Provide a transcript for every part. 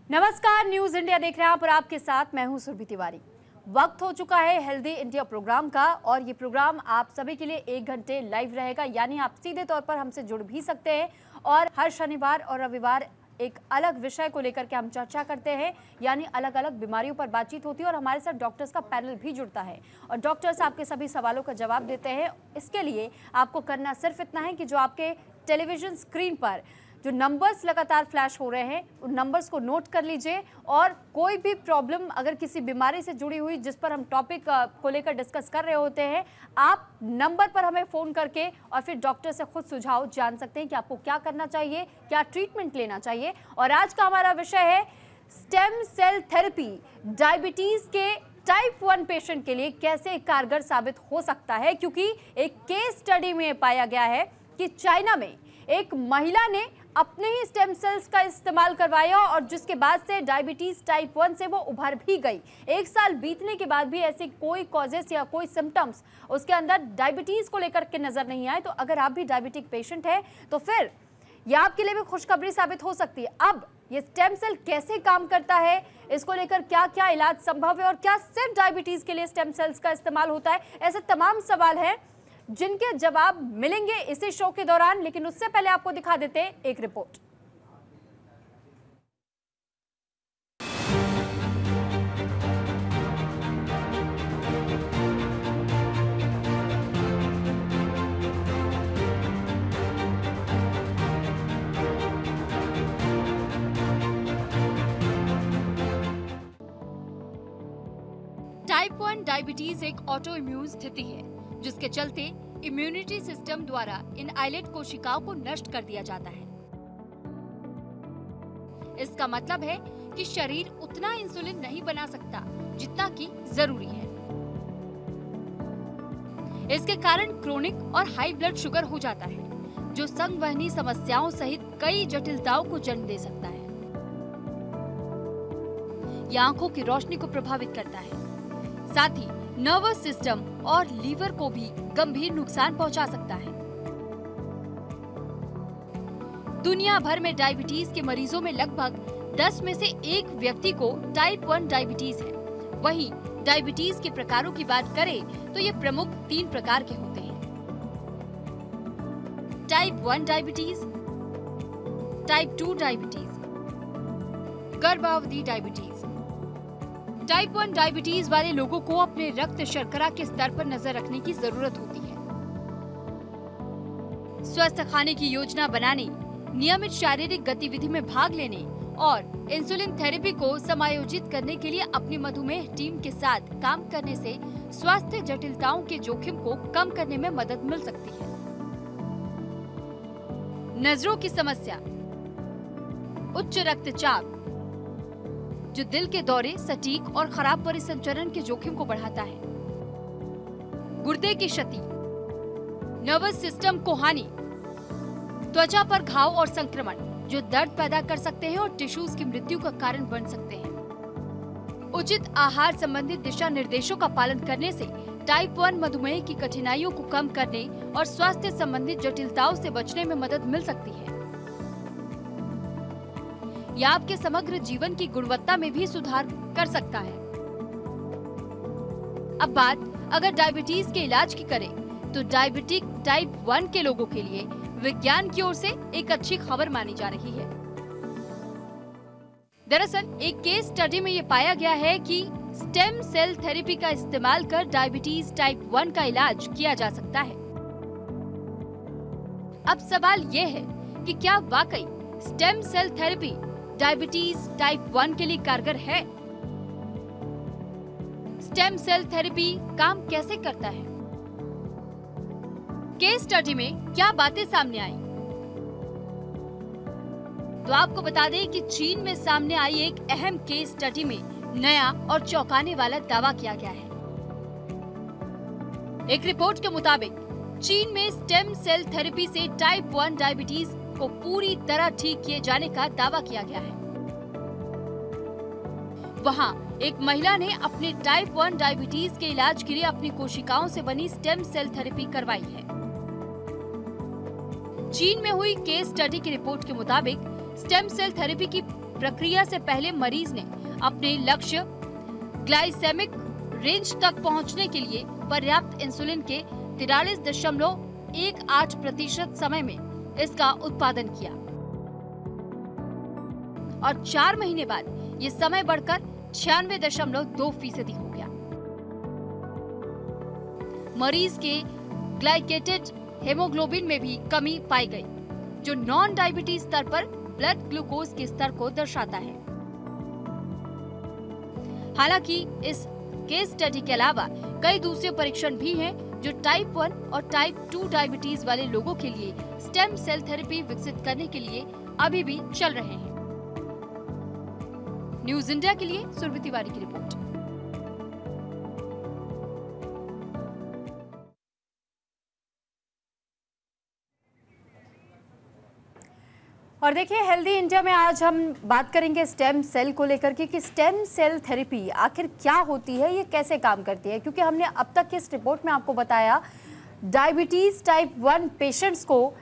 नमस्कार, news India देख रहे हैं आप और आपके साथ मैं हूं सुरभि तिवारी। वक्त हो चुका है हेल्दी इंडिया प्रोग्राम का और ये प्रोग्राम आप सभी के लिए 1 घंटे लाइव रहेगा, यानी आप सीधे तौर पर हमसे जुड़ भी सकते हैं और हर शनिवार और रविवार एक अलग विषय को लेकर के हम चर्चा करते हैं, यानी अलग अलग बीमारियों पर बातचीत होती है और हमारे साथ डॉक्टर्स का पैनल भी जुड़ता है और डॉक्टर्स आपके सभी सवालों का जवाब देते हैं। इसके लिए आपको करना सिर्फ इतना है कि जो आपके टेलीविजन स्क्रीन पर जो नंबर्स लगातार फ्लैश हो रहे हैं उन नंबर्स को नोट कर लीजिए और कोई भी प्रॉब्लम अगर किसी बीमारी से जुड़ी हुई जिस पर हम टॉपिक को लेकर डिस्कस कर रहे होते हैं, आप नंबर पर हमें फ़ोन करके और फिर डॉक्टर से खुद सुझाव जान सकते हैं कि आपको क्या करना चाहिए, क्या ट्रीटमेंट लेना चाहिए। और आज का हमारा विषय है स्टेम सेल थेरेपी डायबिटीज़ के टाइप 1 पेशेंट के लिए कैसे कारगर साबित हो सकता है, क्योंकि एक केस स्टडी में पाया गया है कि चाइना में एक महिला ने अपने ही स्टेम सेल्स का इस्तेमाल करवाया और जिसके बाद से डायबिटीज टाइप 1 से वो उभर भी गई। 1 साल बीतने के बाद भी ऐसे कोई कॉजेस या कोई सिम्टम्स उसके अंदर डायबिटीज को लेकर के नजर नहीं आए। तो अगर आप भी डायबिटिक पेशेंट है तो फिर यह आपके लिए भी खुशखबरी साबित हो सकती है। अब ये स्टेम सेल कैसे काम करता है, इसको लेकर क्या क्या इलाज संभव है और क्या सिर्फ डायबिटीज के लिए स्टेम सेल्स का इस्तेमाल होता है, ऐसे तमाम सवाल हैं जिनके जवाब मिलेंगे इसी शो के दौरान। लेकिन उससे पहले आपको दिखा देते हैं एक रिपोर्ट। टाइप 1 डायबिटीज एक ऑटो इम्यून स्थिति है जिसके चलते इम्यूनिटी सिस्टम द्वारा इन आइलेट कोशिकाओं को नष्ट कर दिया जाता है। इसका मतलब है कि शरीर उतना इंसुलिन नहीं बना सकता जितना कि जरूरी है। इसके कारण क्रोनिक और हाई ब्लड शुगर हो जाता है, जो संवहनी समस्याओं सहित कई जटिलताओं को जन्म दे सकता है। यह आंखों की रोशनी को प्रभावित करता है, साथ ही नर्वस सिस्टम और लीवर को भी गंभीर नुकसान पहुंचा सकता है। दुनिया भर में डायबिटीज के मरीजों में लगभग 10 में से 1 व्यक्ति को टाइप 1 डायबिटीज है। वहीं डायबिटीज के प्रकारों की बात करें तो ये प्रमुख 3 प्रकार के होते हैं: टाइप 1 डायबिटीज, टाइप 2 डायबिटीज, गर्भावधि डायबिटीज। टाइप 1 डायबिटीज वाले लोगों को अपने रक्त शर्करा के स्तर पर नजर रखने की जरूरत होती है। स्वस्थ खाने की योजना बनाने, नियमित शारीरिक गतिविधि में भाग लेने और इंसुलिन थेरेपी को समायोजित करने के लिए अपनी मधुमेह टीम के साथ काम करने से स्वास्थ्य जटिलताओं के जोखिम को कम करने में मदद मिल सकती है। नजरों की समस्या, उच्च रक्तचाप जो दिल के दौरे, सटीक और खराब परिसंचरण के जोखिम को बढ़ाता है, गुर्दे की क्षति, नर्वस सिस्टम को हानि, त्वचा पर घाव और संक्रमण जो दर्द पैदा कर सकते हैं और टिश्यूज की मृत्यु का कारण बन सकते हैं। उचित आहार संबंधित दिशा निर्देशों का पालन करने से टाइप 1 मधुमेह की कठिनाइयों को कम करने और स्वास्थ्य संबंधित जटिलताओं से बचने में मदद मिल सकती है। यह आपके समग्र जीवन की गुणवत्ता में भी सुधार कर सकता है। अब बात अगर डायबिटीज के इलाज की करें तो डायबिटिक टाइप 1 के लोगों के लिए विज्ञान की ओर से एक अच्छी खबर मानी जा रही है। दरअसल एक केस स्टडी में ये पाया गया है कि स्टेम सेल थेरेपी का इस्तेमाल कर डायबिटीज टाइप 1 का इलाज किया जा सकता है। अब सवाल ये है कि क्या वाकई stem cell therapy diabetes type 1 के लिए कारगर है? स्टेम सेल थेरेपी काम कैसे करता है? केस स्टडी में क्या बातें सामने आई? तो आपको बता दें कि चीन में सामने आई एक अहम केस स्टडी में नया और चौंकाने वाला दावा किया गया है। एक रिपोर्ट के मुताबिक चीन में स्टेम सेल थेरेपी से टाइप 1 डायबिटीज को पूरी तरह ठीक किए जाने का दावा किया गया है। वहां एक महिला ने अपने टाइप 1 डायबिटीज के इलाज के लिए अपनी कोशिकाओं से बनी स्टेम सेल थेरेपी करवाई है। चीन में हुई केस स्टडी की रिपोर्ट के मुताबिक स्टेम सेल थेरेपी की प्रक्रिया से पहले मरीज ने अपने लक्ष्य ग्लाइसेमिक रेंज तक पहुंचने के लिए पर्याप्त इंसुलिन के 43.18% समय में इसका उत्पादन किया और 4 महीने बाद ये समय बढ़कर 96.2% हो गया। मरीज के ग्लाइकेटेड हेमोग्लोबिन में भी कमी पाई गई, जो नॉन डायबिटीज स्तर पर ब्लड ग्लूकोज के स्तर को दर्शाता है। हालांकि इस केस स्टडी के अलावा कई दूसरे परीक्षण भी हैं जो टाइप 1 और टाइप 2 डायबिटीज वाले लोगों के लिए स्टेम सेल थेरेपी विकसित करने के लिए अभी भी चल रहे हैं। न्यूज इंडिया के लिए सुरभि तिवारी की रिपोर्ट। और देखिए, हेल्दी इंडिया में आज हम बात करेंगे स्टेम सेल को लेकर के कि स्टेम सेल थेरेपी आखिर क्या होती है, ये कैसे काम करती है। क्योंकि हमने अब तक की इस रिपोर्ट में आपको बताया डायबिटीज टाइप 1 पेशेंट्स को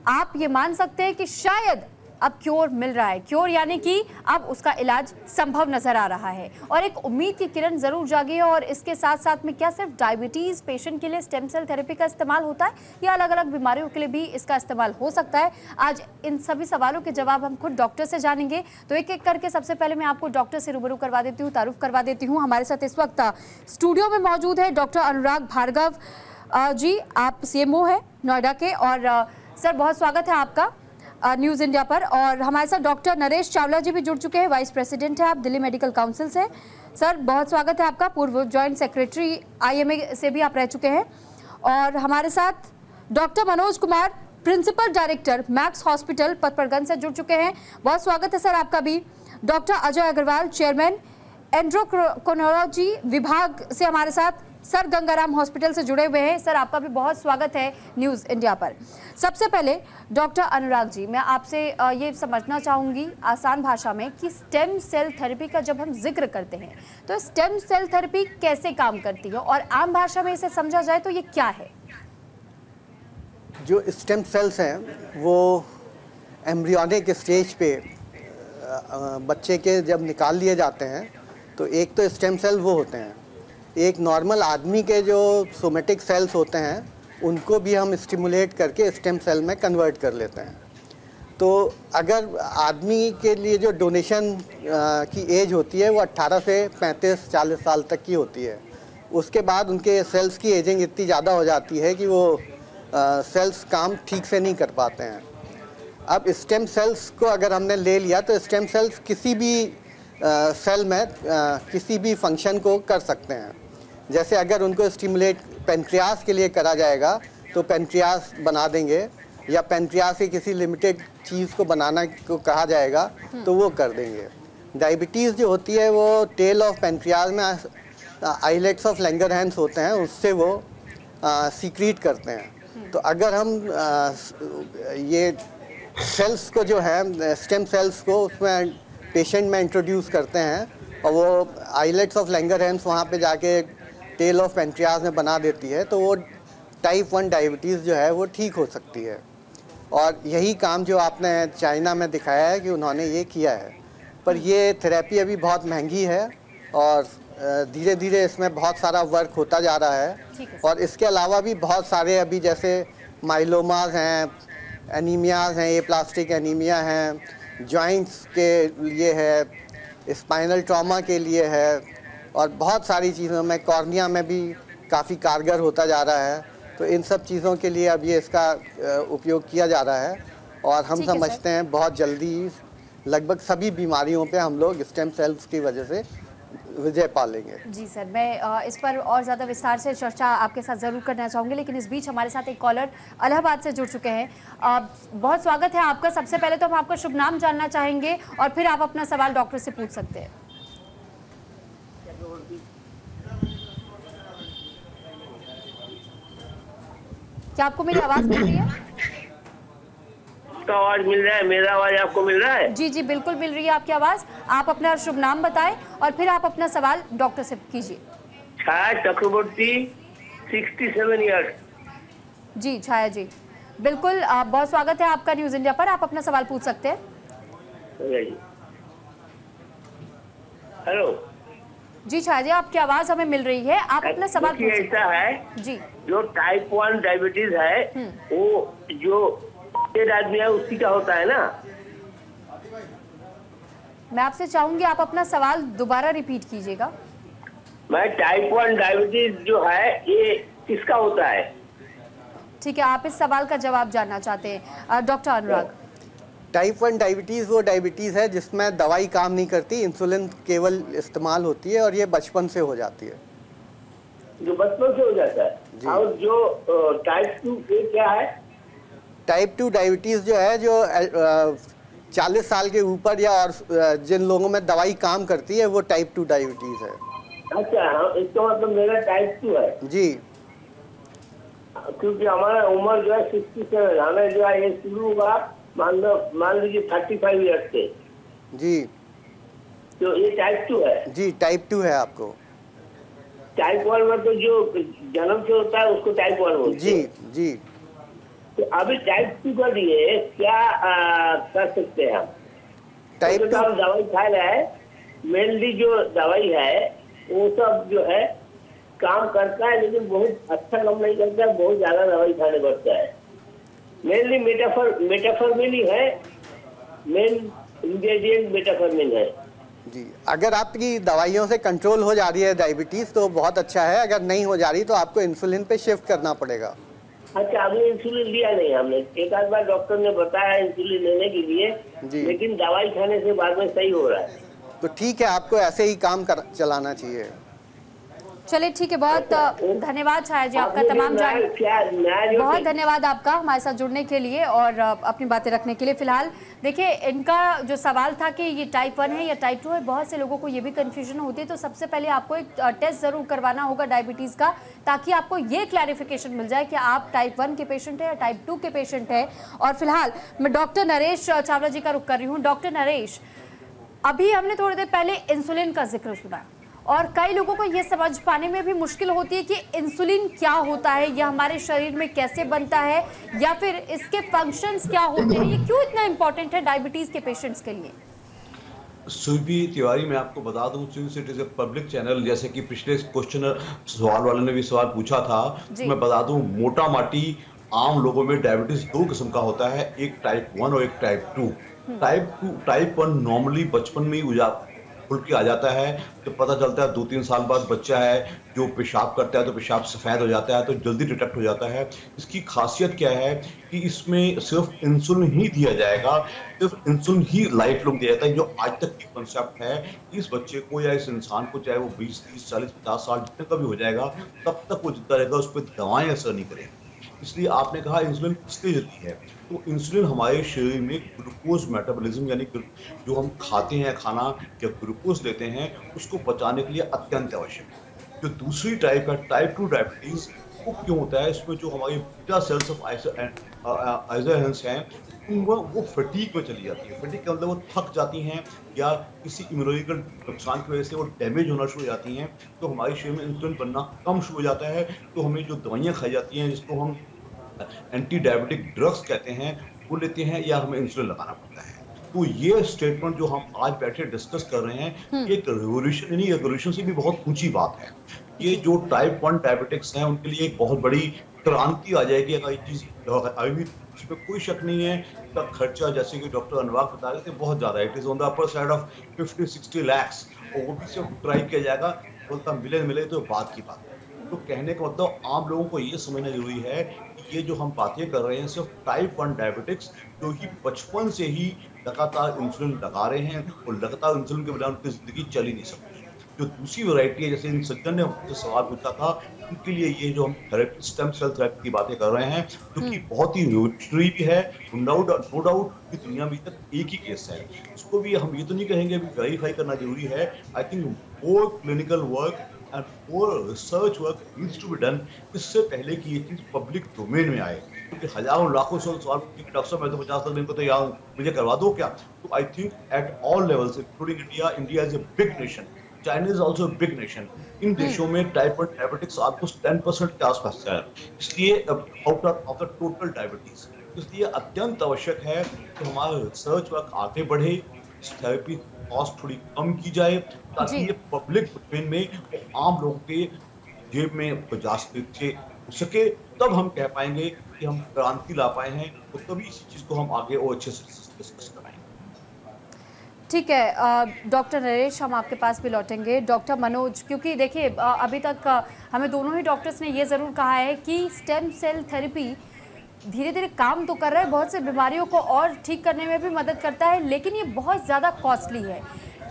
आप ये मान सकते हैं कि शायद अब क्योर मिल रहा है। क्योर यानी कि अब उसका इलाज संभव नजर आ रहा है और एक उम्मीद की किरण जरूर जागी है। और इसके साथ साथ में क्या सिर्फ डायबिटीज पेशेंट के लिए स्टेम सेल थेरेपी का इस्तेमाल होता है या अलग अलग बीमारियों के लिए भी इसका इस्तेमाल हो सकता है? आज इन सभी सवालों के जवाब हम खुद डॉक्टर से जानेंगे। तो एक एक करके सबसे पहले मैं आपको डॉक्टर से रूबरू करवा देती हूँ, तारुफ करवा देती हूँ। हमारे साथ इस वक्त स्टूडियो में मौजूद है डॉक्टर अनुराग भार्गव जी। आप CMO है नोएडा के और सर बहुत स्वागत है आपका न्यूज़ इंडिया पर। और हमारे साथ डॉक्टर नरेश चावला जी भी जुड़ चुके हैं, वाइस प्रेसिडेंट है आप दिल्ली मेडिकल काउंसिल से। सर बहुत स्वागत है आपका। पूर्व जॉइंट सेक्रेटरी IMA से भी आप रह चुके हैं। और हमारे साथ doctor Manoj Kumar, principal director Max hospital Patparganj से जुड़ चुके हैं। बहुत स्वागत है सर आपका भी। डॉक्टर अजय अग्रवाल, चेयरमैन एंड्रोक्रोनोलॉजी विभाग से हमारे साथ सर गंगाराम हॉस्पिटल से जुड़े हुए हैं। सर आपका भी बहुत स्वागत है न्यूज़ इंडिया पर। सबसे पहले डॉक्टर अनुराग जी, मैं आपसे ये समझना चाहूँगी आसान भाषा में कि स्टेम सेल थेरेपी का जब हम जिक्र करते हैं तो स्टेम सेल थेरेपी कैसे काम करती है और आम भाषा में इसे समझा जाए तो ये क्या है? जो स्टेम सेल्स हैं वो एम्ब्रियोनिक स्टेज पे बच्चे के जब निकाल लिए जाते हैं तो एक तो स्टेम सेल वो होते हैं, एक नॉर्मल आदमी के जो सोमेटिक सेल्स होते हैं उनको भी हम स्टिमुलेट करके स्टेम सेल में कन्वर्ट कर लेते हैं। तो अगर आदमी के लिए जो डोनेशन की एज होती है वो 18 से 35-40 साल तक की होती है। उसके बाद उनके सेल्स की एजिंग इतनी ज़्यादा हो जाती है कि वो सेल्स काम ठीक से नहीं कर पाते हैं। अब स्टेम सेल्स को अगर हमने ले लिया तो स्टेम सेल्स किसी भी सेल में किसी भी फंक्शन को कर सकते हैं। जैसे अगर उनको स्टिमुलेट पेनक्रियास के लिए करा जाएगा तो पेनक्रियास बना देंगे, या पेनक्रियास की किसी लिमिटेड चीज़ को बनाना को कहा जाएगा तो वो कर देंगे। डायबिटीज़ जो होती है वो टेल ऑफ पेनक्रियास में आइलेट्स ऑफ लैंगरहैंस होते हैं, उससे वो सीक्रीट करते हैं। तो अगर हम ये सेल्स को जो है स्टेम सेल्स को उसमें पेशेंट में इंट्रोड्यूस करते हैं और वो आइलेट्स ऑफ लैंगरहैंस वहाँ पे जाके टेल ऑफ पेनक्रियास में बना देती है, तो वो टाइप 1 डायबिटीज़ जो है वो ठीक हो सकती है। और यही काम जो आपने चाइना में दिखाया है कि उन्होंने ये किया है। पर ये थेरेपी अभी बहुत महंगी है और धीरे धीरे इसमें बहुत सारा वर्क होता जा रहा है। और इसके अलावा भी बहुत सारे अभी जैसे माइलोमास हैं, एनीमियाज हैं, एप्लास्टिक एनीमिया हैं, जॉइंट्स के लिए है, स्पाइनल ट्रॉमा के लिए है, और बहुत सारी चीज़ों में कॉर्निया में भी काफ़ी कारगर होता जा रहा है। तो इन सब चीज़ों के लिए अब ये इसका उपयोग किया जा रहा है और हम समझते हैं बहुत जल्दी लगभग सभी बीमारियों पे हम लोग स्टेम सेल्स की वजह से विजय पा लेंगे। जी सर, मैं इस पर और ज़्यादा विस्तार से चर्चा आपके साथ ज़रूर करना चाहूँगी, लेकिन इस बीच हमारे साथ एक कॉलर इलाहाबाद से जुड़ चुके हैं। बहुत स्वागत है आपका। सबसे पहले तो हम आपका शुभ नाम जानना चाहेंगे और फिर आप अपना सवाल डॉक्टर से पूछ सकते हैं। क्या आपको मेरी आवाज़ मिल रही है? आपका आवाज मिल रहा है, मेरा आवाज आपको मिल रहा है? जी जी बिल्कुल मिल रही है आपकी आवाज़। आप अपना शुभ नाम बताएं और फिर आप अपना सवाल डॉक्टर से कीजिए। छाया चक्रवर्ती, 67 ईयर्स। जी छाया जी, बिल्कुल बहुत स्वागत है आपका न्यूज़ इंडिया पर। आप अपना सवाल पूछ सकते हैं। हेलो जी छाया जी, आपकी आवाज हमें मिल रही है, आप अपना सवाल देखिए, पूछिए। ऐसा है जी जो टाइप 1 डायबिटीज है वो जो तेज आदमी है उसी का होता है ना। मैं आपसे चाहूंगी आप अपना सवाल दोबारा रिपीट कीजिएगा। मैं टाइप 1 डायबिटीज जो है ये किसका होता है? ठीक है, आप इस सवाल का जवाब जानना चाहते हैं। डॉक्टर अनुराग। टाइप 1 डायबिटीज़ वो डायबिटीज़ है जिसमें दवाई काम नहीं करती, इंसुलिन केवल इस्तेमाल होती है और ये बचपन से हो जाती है। जो बचपन से हो जाता जी। है। और जो टाइप 2 ये क्या है? टाइप 2 डायबिटीज़ जो है जो 40 साल के ऊपर या और जिन लोगों में दवाई काम करती है वो टाइप 2 डायबिटीज़ है। अच्छा, हाँ, इसका मतलब मेरा टाइप 2 है। जी क्योंकि हमारा उम्र जो है 67, हमें जो है ये शुरू हुआ मान लीजिए 35 ईयर्स से। जी तो ये टाइप 2 है। जी टाइप 2 है आपको। टाइप 1 में तो जो जन्म से होता है उसको टाइप 1 बोलते जी हैं। जी तो अभी टाइप 2 के लिए क्या कर सकते हैं हम? टाइप तो 2 हम दवाई खा रहे हैं, मेनली जो दवाई है वो सब जो है काम करता है, लेकिन बहुत अच्छा काम नहीं करता है, बहुत ज्यादा दवाई खाने पड़ता है। मेनली मेटाफॉर्मिन ही है, मेन इंग्रेडिएंट मेटाफॉर्मिन है। जी, अगर आपकी दवाइयों से कंट्रोल हो जा रही है डायबिटीज़ तो बहुत अच्छा है, अगर नहीं हो जा रही तो आपको इंसुलिन पे शिफ्ट करना पड़ेगा। अच्छा, अभी इंसुलिन लिया नहीं हमने, एक आध बार डॉक्टर ने बताया इंसुलिन लेने के लिए, लेकिन दवाई खाने से बाद में सही हो रहा है। तो ठीक है, आपको ऐसे ही काम चलाना चाहिए। चलिए ठीक है, बहुत धन्यवाद छाया जी आपका तमाम बहुत धन्यवाद आपका हमारे साथ जुड़ने के लिए और अपनी बातें रखने के लिए। फिलहाल देखिए, इनका जो सवाल था कि ये टाइप 1 है या टाइप 2 है, बहुत से लोगों को ये भी कंफ्यूजन होती है। तो सबसे पहले आपको एक टेस्ट जरूर करवाना होगा डायबिटीज़ का, ताकि आपको ये क्लैरिफिकेशन मिल जाए कि आप टाइप 1 के पेशेंट है या टाइप 2 के पेशेंट है। और फिलहाल मैं डॉक्टर नरेश चावला जी का रुख कर रही हूँ। डॉक्टर नरेश, अभी हमने थोड़ी देर पहले इंसुलिन का जिक्र सुना और कई लोगों को ये समझ पाने में भी मुश्किल होती है कि इंसुलिन क्या होता है, यह हमारे शरीर में कैसे बनता है या फिर इसके फंक्शंस क्या होते हैं, ये क्यों इतना इंपॉर्टेंट है डायबिटीज के पेशेंट्स के लिए? सुरभि तिवारी, मैं आपको बता दूं, since it is a public channel, जैसे कि पिछले क्वेश्चन सवाल वाले ने भी सवाल पूछा था, तो मैं बता दूं मोटा माटी आम लोगों में डायबिटीज 2 किस्म का होता है, एक टाइप 1 और एक टाइप 2। टाइप 1 नॉर्मली बचपन में ही खुल के आ जाता है, तो पता चलता है 2-3 साल बाद बच्चा है जो पेशाब करता है तो पेशाब सफ़ेद हो जाता है, तो जल्दी डिटेक्ट हो जाता है। इसकी खासियत क्या है कि इसमें सिर्फ इंसुलिन ही दिया जाएगा, सिर्फ इंसुलिन ही लाइफ लॉन्ग दिया जाता है। जो आज तक की कॉन्सेप्ट है, इस बच्चे को या इस इंसान को, चाहे वो 20, 30, 40, 50 साल जितने का भी हो जाएगा, तब तक वो जिंदा रहेगा, उस पर दवाएं असर नहीं करेंगी। इसलिए आपने कहा इंसुलिन किसके जरिए है, तो इंसुलिन हमारे शरीर में ग्लूकोज मेटाबॉलिज्म, यानी जो हम खाते हैं खाना या ग्लूकोज लेते हैं, उसको पचाने के लिए अत्यंत आवश्यक है। जो दूसरी टाइप है, टाइप 2 डायबिटीज, वो क्यों होता है, इसमें जो हमारी बीटा सेल्स ऑफ आइसोहेंस हैं वो फटीग में चली जाती है। फटीग का मतलब वो थक जाती हैं या किसी इम्यूनोलॉजिकल नुकसान की वजह से वो डैमेज होना शुरू हो जाती हैं, तो हमारे शरीर में इंसुलिन बनना कम शुरू हो जाता है। तो हमें जो दवाइयाँ खाई जाती हैं, जिसको हम एंटी डायबिटिक ड्रग्स कहते हैं, वो लेते हैं या हमें इंसुलिन लगाना पड़ता है। तो ये स्टेटमेंट जो हम आज बैठे डिस्कस कर रहे हैं, ये एक रेवोल्यूशन, यानी रेवोल्यूशन से भी बहुत ऊंची बात है। ये जो टाइप 1 डायबिटिक्स हैं उनके लिए एक बहुत बड़ी क्रांति आ जाएगी अगर ये चीज आएगी, इसमें कोई शक नहीं है। इसका खर्चा, जैसे कि डॉक्टर अनुराग बता रहे थे, बहुत ज्यादा है, it is on the upper side of 50-60 lakh, और वो भी सिर्फ ट्राई किया जाएगा, बोलता मिले तो बात की बात है। तो कहने का मतलब आम लोगों को ये समझना जरूरी है कि ये जो हम बातें कर रहे हैं सिर्फ टाइप 1 डायबिटिक्स, जो कि बचपन से ही लगातार इंसुलिन लगा रहे हैं और लगातार इंसुलिन के बिना उनकी जिंदगी चल ही नहीं सकती। जो दूसरी वैरायटी है, जैसे इन सज्जन ने मुझसे सवाल पूछा था, उनके लिए ये जो हम थेरेपी, स्टेम सेल थेरेपी की बातें कर रहे हैं, जो कि बहुत ही रिवोल्यूशनरी भी है, नो डाउट कि दुनिया में तक एक ही केस है। उसको भी हम ये तो नहीं कहेंगे अभी वेरीफाई करना जरूरी है। I think more clinical work and more research work needs to be done, इससे पहले कि ये चीज पब्लिक डोमेन में आए, क्योंकि हजारों लाखों सवाल डॉक्टर साहब मैं तो 50 दिन को तो यहाँ मुझे करवा दो क्या। तो I think at all levels including India is a big nation, China is also big nation. इन देशों में टाइप 1 डायबिटिक्स ऑलमोस्ट 10% के आसपास है, इसलिए out of the total diabetes. इसलिए अत्यंत आवश्यक है कि हमारा रिसर्च वर्क आगे बढ़े, इस थेरेपी कॉस्ट थोड़ी कम की जाए ताकि ये पब्लिक डोमेन में आम लोगों के जेब में जा सके, तब हम कह पाएंगे कि हम क्रांति ला पाए हैं, तो तभी इस चीज को हम आगे और अच्छे से डिस्कस कराएंगे। ठीक है डॉक्टर नरेश, हम आपके पास भी लौटेंगे। डॉक्टर मनोज, क्योंकि देखिए अभी तक हमें दोनों ही डॉक्टर्स ने ये ज़रूर कहा है कि स्टेम सेल थेरेपी धीरे धीरे काम तो कर रहा है, बहुत से बीमारियों को और ठीक करने में भी मदद करता है, लेकिन ये बहुत ज़्यादा कॉस्टली है।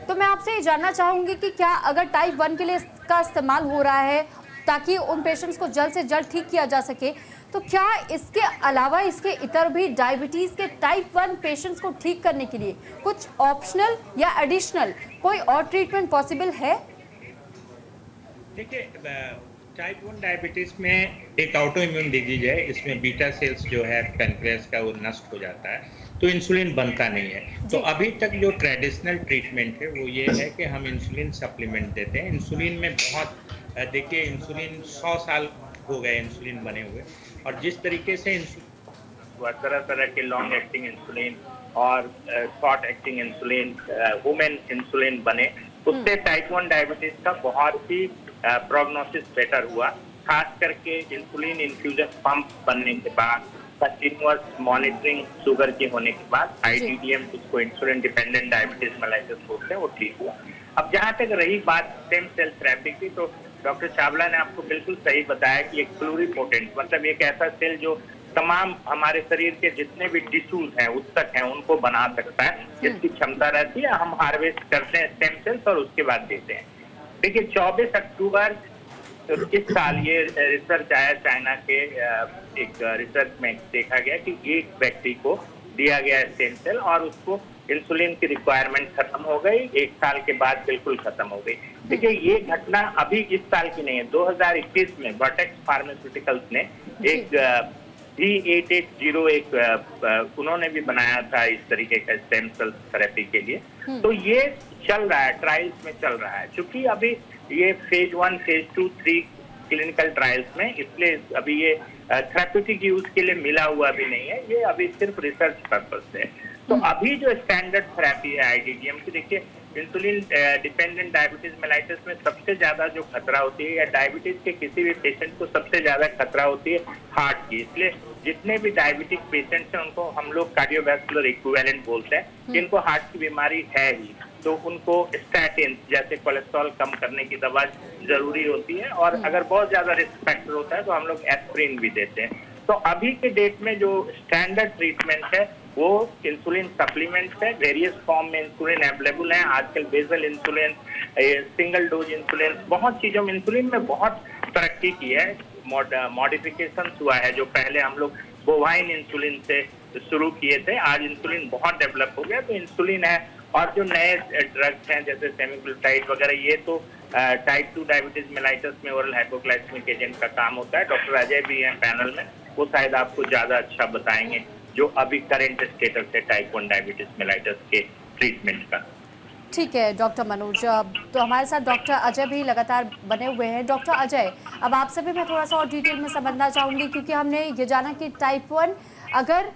तो मैं आपसे ये जानना चाहूँगी कि क्या अगर टाइप 1 के लिए इसका इस्तेमाल हो रहा है ताकि उन पेशेंट्स को जल्द से जल्द ठीक किया जा सके, तो क्या इसके अलावा इसके इतर भी डायबिटीज़ के टाइप 1 पेशेंट्स को ठीक करने के लिए कुछ ऑप्शनल या एडिशनल कोई और ट्रीटमेंट पॉसिबल है? देखिए, टाइप 1 डायबिटीज में एक ऑटो इम्यून डिजीज है, इसमें बीटा सेल्स जो है पैनक्रियास का वो नष्ट हो जाता है, तो इंसुलिन बनता नहीं है। तो अभी तक जो ट्रेडिशनल ट्रीटमेंट है वो ये है कि हम इंसुलिन सप्लीमेंट देते हैं। इंसुलिन में बहुत देखिए, इंसुलिन 100 साल हो गए इंसुलिन बने हुए, और जिस तरीके से तरह तरह के लॉन्ग एक्टिंग इंसुलिन और short acting insulin, women insulin बने, उससे टाइप 1 डायबिटीज का बहुत ही प्रोग्नोसिस बेटर हुआ। खास करके इंसुलिन इन्फ्यूजन पंप बनने के बाद, कंटिन्यूअस मॉनिटरिंग शुगर के होने के बाद, IDDM जिसको इंसुलिन डिपेंडेंट डायबिटीज मेलाइटस बोलते हैं, वो ठीक हुआ। अब जहाँ तक रही बात स्टेम सेल थेरेपी की, तो डॉक्टर चावला ने आपको बिल्कुल सही बताया कि एक प्लूरीपोटेंट, मतलब एक ऐसा सेल जो तमाम हमारे शरीर के जितने भी टिश्यूज हैं, ऊतक हैं, उनको बना सकता है, जिसकी क्षमता रहती है। हम हार्वेस्ट करते हैं स्टेम सेल्स और उसके बाद देते हैं। देखिए, 24 अक्टूबर इस साल ये रिसर्च आया चाइना के एक रिसर्च में देखा गया कि एक व्यक्ति को दिया गया स्टेम सेल और उसको इंसुलिन की रिक्वायरमेंट खत्म हो गई, 1 साल के बाद बिल्कुल खत्म हो गई। देखिए, ये घटना अभी इस साल की नहीं है। 2021 में वर्टेक्स फार्मास्यूटिकल्स ने एक G8801 उन्होंने भी बनाया था इस तरीके का स्टेम सेल थेरेपी के लिए। तो ये चल रहा है, ट्रायल्स में चल रहा है। चूंकि अभी ये फेज 1, फेज 2, 3 क्लिनिकल ट्रायल्स में, इसलिए अभी ये थेरेप्यूटिक यूज के लिए मिला हुआ भी नहीं है, ये अभी सिर्फ रिसर्च पर्पस से है। तो अभी जो स्टैंडर्ड थेरेपी है IDDM की, देखिए इंसुलिन डिपेंडेंट डायबिटीज मेलाइटिस में सबसे ज्यादा जो खतरा होती है, या डायबिटीज के किसी भी पेशेंट को सबसे ज्यादा खतरा होती है हार्ट की। इसलिए जितने भी डायबिटिक पेशेंट्स हैं उनको हम लोग कार्डियोवैस्कुलर इक्विवेलेंट बोलते हैं, जिनको हार्ट की बीमारी है ही, तो उनको स्टैटिन जैसे कोलेस्ट्रॉल कम करने की दवा जरूरी होती है, और अगर बहुत ज्यादा रिस्क फैक्टर होता है तो हम लोग एस्प्रिन भी देते हैं। तो अभी के डेट में जो स्टैंडर्ड ट्रीटमेंट है वो इंसुलिन सप्लीमेंट्स है। वेरियस फॉर्म में इंसुलिन अवेलेबल है आजकल, basal insulin, single dose insulin, बहुत चीजों में इंसुलिन में बहुत तरक्की की है, मॉडिफिकेशन हुआ है। जो पहले हम लोग बोवाइन इंसुलिन से शुरू किए थे, आज इंसुलिन बहुत डेवलप हो गया, तो इंसुलिन है। और जो नए ड्रग्स हैं जैसे सेमीग्लूटाइड वगैरह, ये तो टाइप 2 डायबिटीज मेलाइटस में ओरल हाइपोग्लाइसेमिक एजेंट का काम होता है। डॉक्टर अजय भी हैं पैनल में, वो शायद आपको ज्यादा अच्छा बताएंगे जो अभी करंट स्टेटस है टाइप 1 डायबिटीज मेलाइटस के ट्रीटमेंट का। ठीक है डॉक्टर मनोज, तो हमारे साथ डॉक्टर अजय भी लगातार बने हुए हैं। डॉक्टर अजय, अब आपसे भी मैं थोड़ा सा और डिटेल में समझना चाहूँगी, क्योंकि हमने ये जाना कि टाइप 1 अगर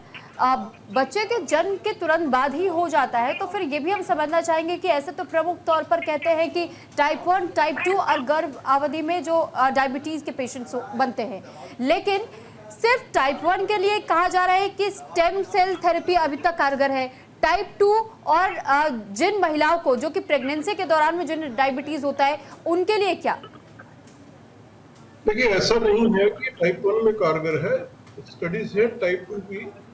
बच्चे के जन्म के तुरंत बाद ही हो जाता है, तो फिर ये भी हम समझना चाहेंगे कि ऐसे तो प्रमुख तौर पर कहते हैं कि टाइप 1, टाइप 2 और गर्भ अवधि में जो डायबिटीज़ के पेशेंट्स बनते हैं, लेकिन सिर्फ टाइप 1 के लिए कहा जा रहा है कि स्टेम सेल थेरेपी अभी तक कारगर है। टाइप 2 और जिन महिलाओं को जो कि प्रेगनेंसी के दौरान में जिन डायबिटीज होता है, उनके लिए क्या? देखिए, ऐसा नहीं है कि टाइप 1 में कारगर है, स्टडीज है टाइप 2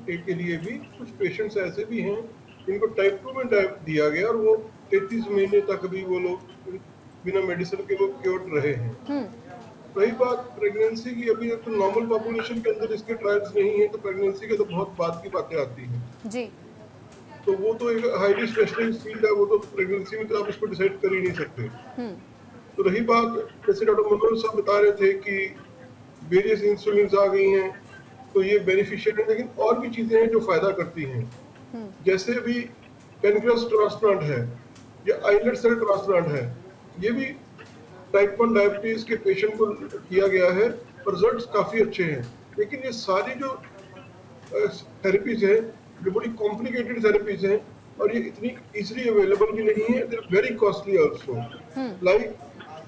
के लिए भी। कुछ पेशेंट्स ऐसे भी हैं जिनको टाइप 2 में दिया गया और वो 33 महीने तक भी वो लोग बिना मेडिसिन के वो क्योर रहे हैं। रही बात प्रेगनेंसी की, अभी तो नॉर्मल पॉपुलेशन के अंदर इसके ट्रायल्स नहीं है, तो प्रेगनेंसी के तो बहुत बाद की बातें आती हैं जी। तो वो तो एक हाईली स्पेशलाइज्ड फील्ड है, वो तो प्रेगनेंसी में तो आप इसको डिसाइड कर ही नहीं सकते। तो रही बात, जैसे डॉक्टर मनोज साहब बता रहे थे कि वेरियस इंसुलिन आ गई हैं, तो ये बेनिफिशियल है, लेकिन और भी चीजें हैं जो फायदा करती हैं। जैसे अभी पेनक्रियास ट्रांसप्लांट है या आइलेट सेल ट्रांसप्लांट है, ये भी टाइप 1 डायबिटीज के पेशेंट को किया गया है, रिजल्ट्स काफी अच्छे हैं। लेकिन ये सारी जो थेरेपीज हैं, जो बड़ी कॉम्प्लिकेटेड थेरेपीज हैं, और ये इतनी इजीली अवेलेबल भी नहीं है, they are very costly also. Like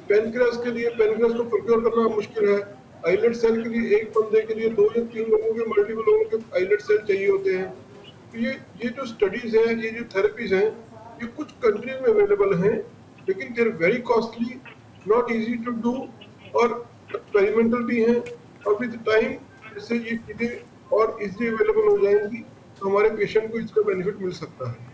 pancreas के लिए पेनक्रियास को प्रोक्योर करना मुश्किल है। आइलेट सेल के लिए एक बंदे के लिए 2 या 3 लोगों के मल्टीपल लोगों के आइलेट सेल चाहिए होते हैं। तो ये जो स्टडीज हैं, ये जो थेरेपीज हैं, ये कुछ कंट्रीज में अवेलेबल हैं, लेकिन they are very costly, not easy to do और एक्सपेरिमेंटल भी हैं। और विद टाइम इससे ये चीजें और इजीली अवेलेबल हो जाएंगी तो हमारे पेशेंट को इसका बेनिफिट मिल सकता है।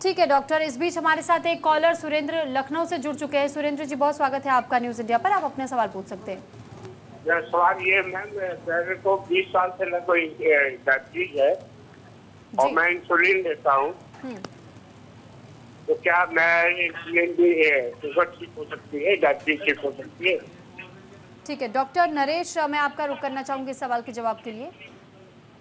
ठीक है डॉक्टर, इस बीच हमारे साथ एक कॉलर सुरेंद्र लखनऊ से जुड़ चुके हैं। सुरेंद्र जी, बहुत स्वागत है आपका न्यूज इंडिया पर, आप अपने सवाल पूछ सकते हैं। सवाल ये मैम, मेरे को 20 साल से ना कोई डायबिटीज है और मैं इंसुलिन लेता हूँ, तो क्या मैं इंसुलिन भी शुगर ठीक हो सकती है, डायबिटीज ठीक हो सकती है? ठीक है डॉक्टर नरेश, मैं आपका रुख करना चाहूंगी इस सवाल के जवाब के लिए।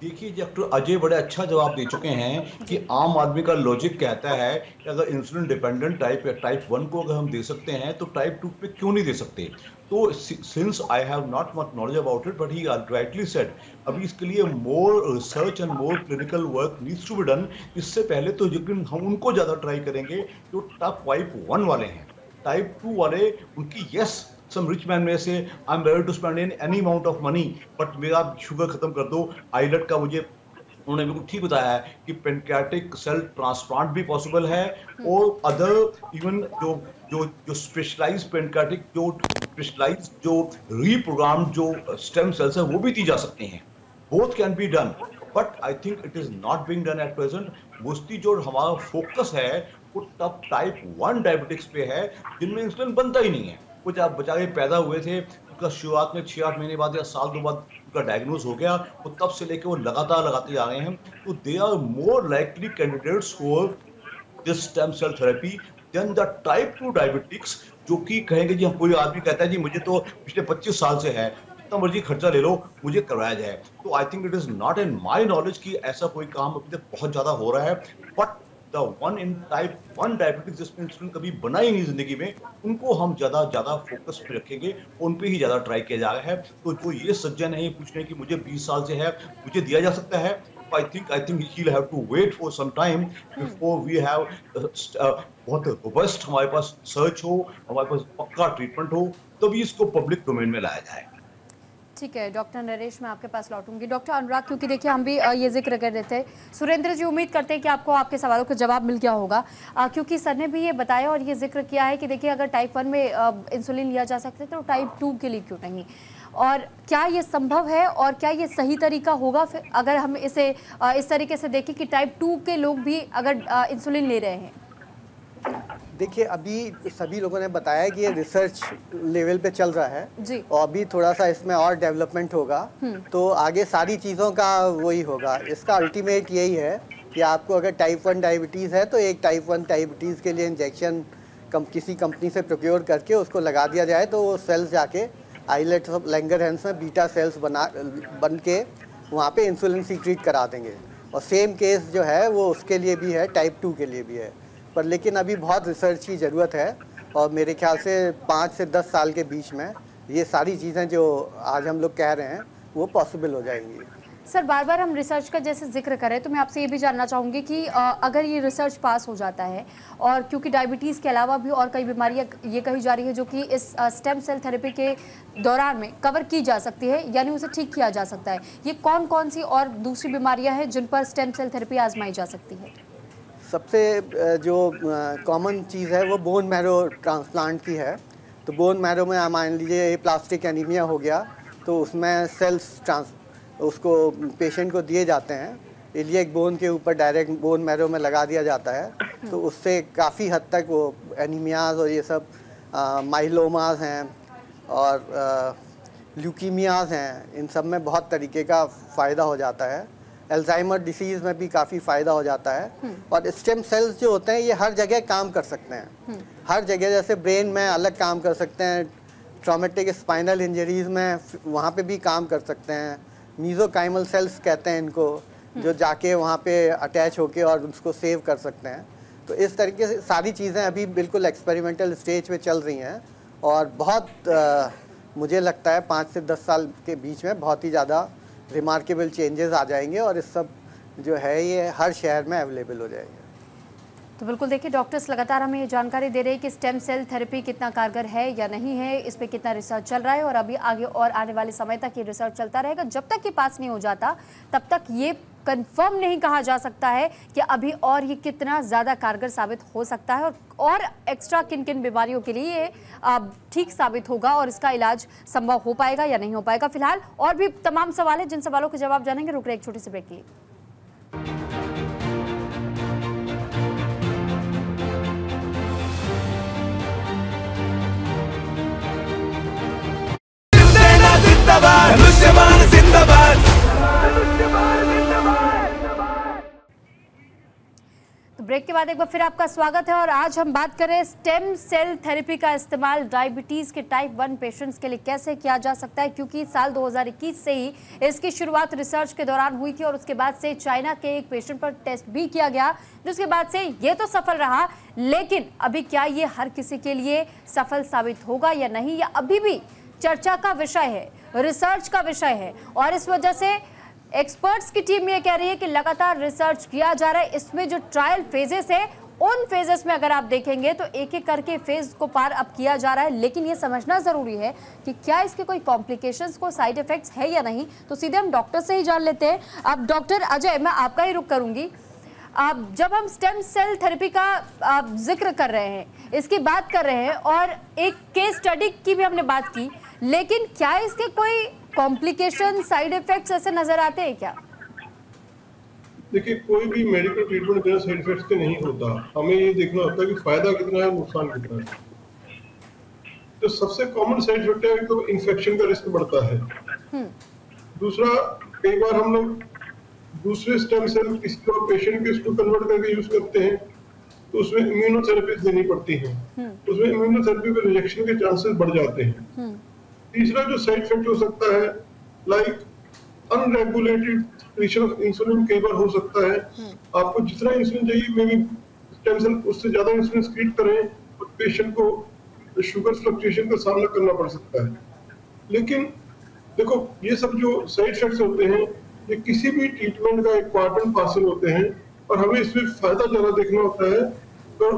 देखिए, डॉक्टर अजय बड़े अच्छा जवाब दे चुके हैं कि आम आदमी का लॉजिक कहता है कि अगर इंसुलिन डिपेंडेंट टाइप या टाइप 1 को अगर हम दे सकते हैं तो टाइप 2 पे क्यों नहीं दे सकते। तो since I have not much knowledge about it, but he rightly said अभी इसके लिए more research and more clinical work needs to be done. इससे पहले तो लेकिन हम उनको ज़्यादा ट्राई करेंगे जो टाइप 1 वाले हैं। टाइप 2 वाले उनकी यस some rich man में से I'm ready to spend in any amount of money, but मेरा शुगर खत्म कर दो। आइलेट का मुझे उन्होंने बिल्कुल ठीक बताया है कि पेनक्रियाटिक सेल ट्रांसप्लांट भी पॉसिबल है और अदर इवन जो स्पेशलाइज पेनक्रियाटिक जो स्पेशलाइज जो रीप्रोग्राम जो स्टेम सेल्स है वो भी दी जा सकते हैं। Both can be done, but I think it is not being done at present. Mostly जो हमारा फोकस है वो तब टाइप 1 डायबिटिक्स पे है जिनमें इंसुलिन बनता ही नहीं है। कुछ आप बेचारे पैदा हुए थे, उनका शुरुआत में 6-8 महीने बाद या साल 2 बाद उनका डायग्नोज हो गया, वो तब से लेकर वो लगातार लगाते जा रहे हैं। तो they are more likely candidates for this stem cell therapy then the type 2 diabetics, जो कि कहेंगे जी, हम कोई आदमी कहता है जी मुझे तो पिछले 25 साल से है, जितना मर्जी खर्चा ले लो मुझे करवाया जाए। तो I think it is not in my knowledge कि ऐसा कोई काम अभी तक बहुत ज्यादा हो रहा है। But the one in type 1 diabetes जिसमें इंसुलिन कभी बना ही नहीं जिंदगी में, उनको हम ज्यादा फोकस पे रखेंगे, उन पे ही ज्यादा ट्राई किया जा रहा है। तो जो ये सज्जन है ये पूछ रहे हैं कि मुझे 20 साल से है, मुझे दिया जा सकता है, I think he'll have to wait for some time before we have बहुत रोबस्ट हमारे पास सर्च हो, हमारे पास पक्का ट्रीटमेंट हो, तभी इसको पब्लिक डोमेन में लाया जाए। ठीक है डॉक्टर नरेश, मैं आपके पास लौटूंगी। डॉक्टर अनुराग, क्योंकि देखिए हम भी ये जिक्र कर रहे थे, सुरेंद्र जी उम्मीद करते हैं कि आपको आपके सवालों का जवाब मिल गया होगा, क्योंकि सर ने भी ये बताया और ये जिक्र किया है कि देखिए अगर टाइप 1 में इंसुलिन लिया जा सकता है तो टाइप 2 के लिए क्यों नहीं, और क्या ये संभव है और क्या ये सही तरीका होगा फिर अगर हम इसे इस तरीके से देखें कि टाइप 2 के लोग भी अगर इंसुलिन ले रहे हैं। देखिए, अभी सभी लोगों ने बताया कि ये रिसर्च लेवल पे चल रहा है जी, और अभी थोड़ा सा इसमें और डेवलपमेंट होगा तो आगे सारी चीज़ों का वही होगा। इसका अल्टीमेट यही है कि आपको अगर टाइप 1 डायबिटीज़ है तो एक टाइप 1 डायबिटीज़ के लिए इंजेक्शन किसी कंपनी से प्रोक्योर करके उसको लगा दिया जाए तो वो सेल्स जाके आइलेट्स ऑफ लैंगरहैंस में बीटा सेल्स बन के वहाँ पे इंसुलिन सीक्रेट करा देंगे। और सेम केस जो है वो उसके लिए भी है, टाइप 2 के लिए भी है। पर लेकिन अभी बहुत रिसर्च की ज़रूरत है और मेरे ख्याल से 5 से 10 साल के बीच में ये सारी चीज़ें जो आज हम लोग कह रहे हैं वो पॉसिबल हो जाएंगी। सर बार बार हम रिसर्च का जैसे जिक्र करें तो मैं आपसे ये भी जानना चाहूँगी कि अगर ये रिसर्च पास हो जाता है और क्योंकि डायबिटीज़ के अलावा भी और कई बीमारियाँ ये कही जा रही है जो कि इस स्टेम सेल थेरेपी के दौरान में कवर की जा सकती है, यानी उसे ठीक किया जा सकता है, ये कौन कौन सी और दूसरी बीमारियाँ हैं जिन पर स्टेम सेल थेरेपी आजमाई जा सकती है? सबसे जो कॉमन चीज़ है वो बोन मैरो ट्रांसप्लांट की है। तो बोन मैरो में मान लीजिए प्लास्टिक एनीमिया हो गया तो उसमें सेल्स उसको पेशेंट को दिए जाते हैं, इलियक बोन के ऊपर डायरेक्ट बोन मैरो में लगा दिया जाता है। तो उससे काफ़ी हद तक वो एनीमियाज और ये सब माइलोमास हैं और ल्यूकीमियाज हैं, इन सब में बहुत तरीके का फ़ायदा हो जाता है। अल्जाइमर डिसीज़ में भी काफ़ी फ़ायदा हो जाता है। और स्टेम सेल्स जो होते हैं ये हर जगह काम कर सकते हैं, हर जगह, जैसे ब्रेन में अलग काम कर सकते हैं, ट्रॉमेटिक स्पाइनल इंजरीज़ में वहाँ पे भी काम कर सकते हैं। मीज़ोकाइमल सेल्स कहते हैं इनको, जो जाके वहाँ पे अटैच होके और उसको सेव कर सकते हैं। तो इस तरीके से सारी चीज़ें अभी बिल्कुल एक्सपेरिमेंटल स्टेज पे चल रही हैं और बहुत मुझे लगता है 5 से 10 साल के बीच में बहुत ही ज़्यादा रिमार्केबल चेंजेस आ जाएंगे और इस सब जो है ये हर शहर में अवेलेबल हो जाएगा। तो बिल्कुल देखिए, डॉक्टर्स लगातार हमें ये जानकारी दे रहे हैं कि स्टेम सेल थेरेपी कितना कारगर है या नहीं है, इस पे कितना रिसर्च चल रहा है और अभी आगे और आने वाले समय तक ये रिसर्च चलता रहेगा। जब तक ये पास नहीं हो जाता तब तक ये कंफर्म नहीं कहा जा सकता है कि अभी और ये कितना ज़्यादा कारगर साबित हो सकता है और एक्स्ट्रा किन किन बीमारियों के लिए ये ठीक साबित होगा और इसका इलाज संभव हो पाएगा या नहीं हो पाएगा। फिलहाल और भी तमाम सवाल हैं, जिन सवालों के जवाब जानेंगे। रुक रहे एक छोटी सी ब्रेक के लिए। तो ब्रेक के बाद एक बार फिर आपका स्वागत है और आज हम बात कर रहे हैं स्टेम सेल थेरेपी का इस्तेमाल डायबिटीज के टाइप 1 पेशेंट्स के लिए कैसे किया जा सकता है, क्योंकि साल 2021 से ही इसकी शुरुआत रिसर्च के दौरान हुई थी और उसके बाद से चाइना के एक पेशेंट पर टेस्ट भी किया गया, जिसके बाद से ये तो सफल रहा, लेकिन अभी क्या ये हर किसी के लिए सफल साबित होगा या नहीं, या अभी भी चर्चा का विषय है, रिसर्च का विषय है। और इस वजह से एक्सपर्ट्स की टीम ये कह रही है कि लगातार रिसर्च किया जा रहा है। इसमें जो ट्रायल फेजेस है, उन फेजेस में अगर आप देखेंगे तो एक एक करके फेज को पार अब किया जा रहा है, लेकिन ये समझना जरूरी है कि क्या इसके कोई कॉम्प्लिकेशंस, कोई साइड इफेक्ट्स है या नहीं। तो सीधे हम डॉक्टर से ही जान लेते हैं। अब डॉक्टर अजय, मैं आपका ही रुख करूंगी। जब हम स्टेम सेल थेरेपी का जिक्र कर रहे हैं, इसकी बात कर रहे हैं और एक केस स्टडी की भी हमने बात की, लेकिन क्या इसके कोई कॉम्प्लिकेशन, साइड इफेक्ट्स ऐसे नजर आते हैं क्या? देखिए, कोई भी मेडिकल ट्रीटमेंट बिना साइड इफेक्ट्स के नहीं होता। हमें ये देखना होता है कि फायदा कितना है, नुकसान कितना है। तो सबसे कॉमन साइड इफेक्ट है तो इन्फेक्शन का रिस्क बढ़ता है। दूसरा, कई बार हम लोग दूसरे स्टेम सेल किसी को पेशेंट के उसको कन्वर्ट करके यूज करते हैं, तो उसमें इम्यूनोथेरेपी देनी पड़ती है। उसमें इम्यूनोथेरेपी में रिजेक्शन के चांसेस बढ़ जाते हैं। तीसरा जो साइड इफेक्ट हो सकता है, like unregulated secretion of insulin कई बार हो सकता है। आपको जितना इंसुलिन चाहिए, मे बी स्टेम सेल उससे ज्यादा इंसुलिन सिक्रीट करें और पेशेंट को शुगर फ्लक्चुएशन का सामना करना पड़ सकता है। लेकिन देखो, ये सब जो साइड इफेक्ट्स होते हैं, ये किसी भी ट्रीटमेंट का एक पार्ट एंड पार्सल होते हैं और हमें इसमें फायदा ज्यादा देखना होता है, तो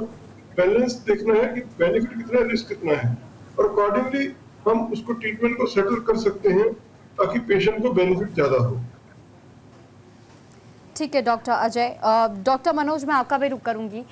बैलेंस देखना है कि बेनिफिट कितना है, रिस्क कितना है, और अकॉर्डिंगली हम उसको ट्रीटमेंट को सेटल कर सकते हैं ताकि पेशेंट को बेनिफिट ज्यादा हो। ठीक है डॉक्टर अजय। डॉक्टर मनोज, मैं आपका भी रुख करूंगी।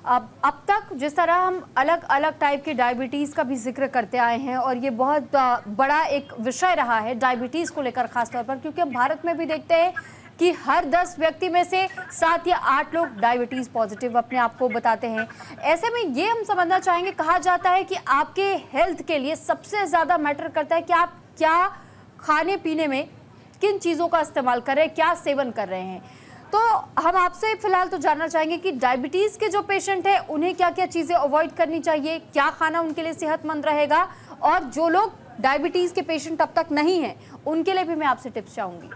अब तक जिस तरह हम अलग अलग टाइप की डायबिटीज़ का भी जिक्र करते आए हैं और ये बहुत बड़ा एक विषय रहा है डायबिटीज़ को लेकर खासतौर पर, क्योंकि हम भारत में भी देखते हैं कि हर 10 व्यक्ति में से 7 या 8 लोग डायबिटीज़ पॉजिटिव अपने आप को बताते हैं। ऐसे में ये हम समझना चाहेंगे, कहा जाता है कि आपके हेल्थ के लिए सबसे ज़्यादा मैटर करता है कि आप क्या खाने पीने में किन चीज़ों का इस्तेमाल कर रहे हैं, क्या सेवन कर रहे हैं। तो हम आपसे फिलहाल तो जानना चाहेंगे कि डायबिटीज़ के जो पेशेंट हैं उन्हें क्या क्या चीज़ें अवॉइड करनी चाहिए, क्या खाना उनके लिए सेहतमंद रहेगा, और जो लोग डायबिटीज़ के पेशेंट अब तक नहीं हैं उनके लिए भी मैं आपसे टिप्स चाहूँगी।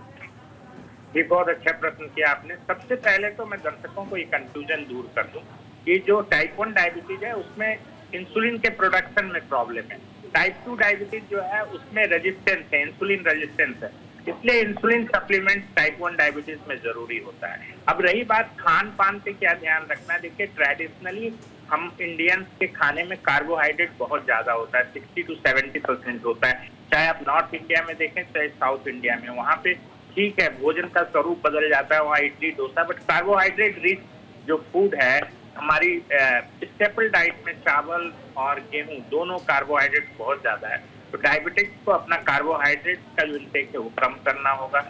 ये बहुत अच्छा प्रश्न किया आपने। सबसे पहले तो मैं दर्शकों को ये कंफ्यूजन दूर कर दूं कि जो टाइप 1 डायबिटीज है उसमें इंसुलिन के प्रोडक्शन में प्रॉब्लम है। टाइप 2 डायबिटीज जो है उसमें रेजिस्टेंस है, इंसुलिन रेजिस्टेंस है, इसलिए इंसुलिन सप्लीमेंट टाइप 1 डायबिटीज में जरूरी होता है। अब रही बात खान पान पे क्या ध्यान रखना है, देखिए ट्रेडिशनली हम इंडियंस के खाने में कार्बोहाइड्रेट बहुत ज्यादा होता है, 60 to 70% होता है। चाहे आप नॉर्थ इंडिया में देखें चाहे साउथ इंडिया में, वहाँ पे ठीक है भोजन का स्वरूप बदल जाता है, वहाँ idli dosa, but carbohydrate rich जो फूड है हमारी स्टेपल डाइट में चावल और गेहूं दोनों कार्बोहाइड्रेट बहुत ज्यादा है। तो डायबिटिक्स को अपना कार्बोहाइड्रेट का जो इंटेक है वो कम करना होगा।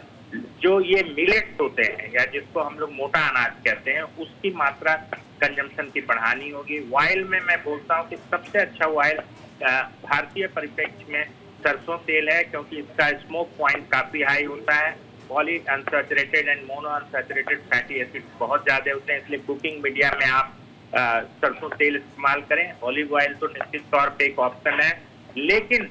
जो ये मिलेट्स होते हैं या जिसको हम लोग मोटा अनाज कहते हैं, उसकी मात्रा कंजम्पशन की बढ़ानी होगी। ऑयल में मैं बोलता हूँ कि सबसे अच्छा ऑयल भारतीय परिप्रेक्ष्य में सरसों तेल है, क्योंकि इसका स्मोक पॉइंट काफी हाई होता है। Poly unsaturated and mono unsaturated fatty acid बहुत ज्यादा होते हैं, इसलिए कुकिंग मीडिया में आप सरसों तेल इस्तेमाल करें। ऑलिव ऑयल तो निश्चित तौर पे एक ऑप्शन है, लेकिन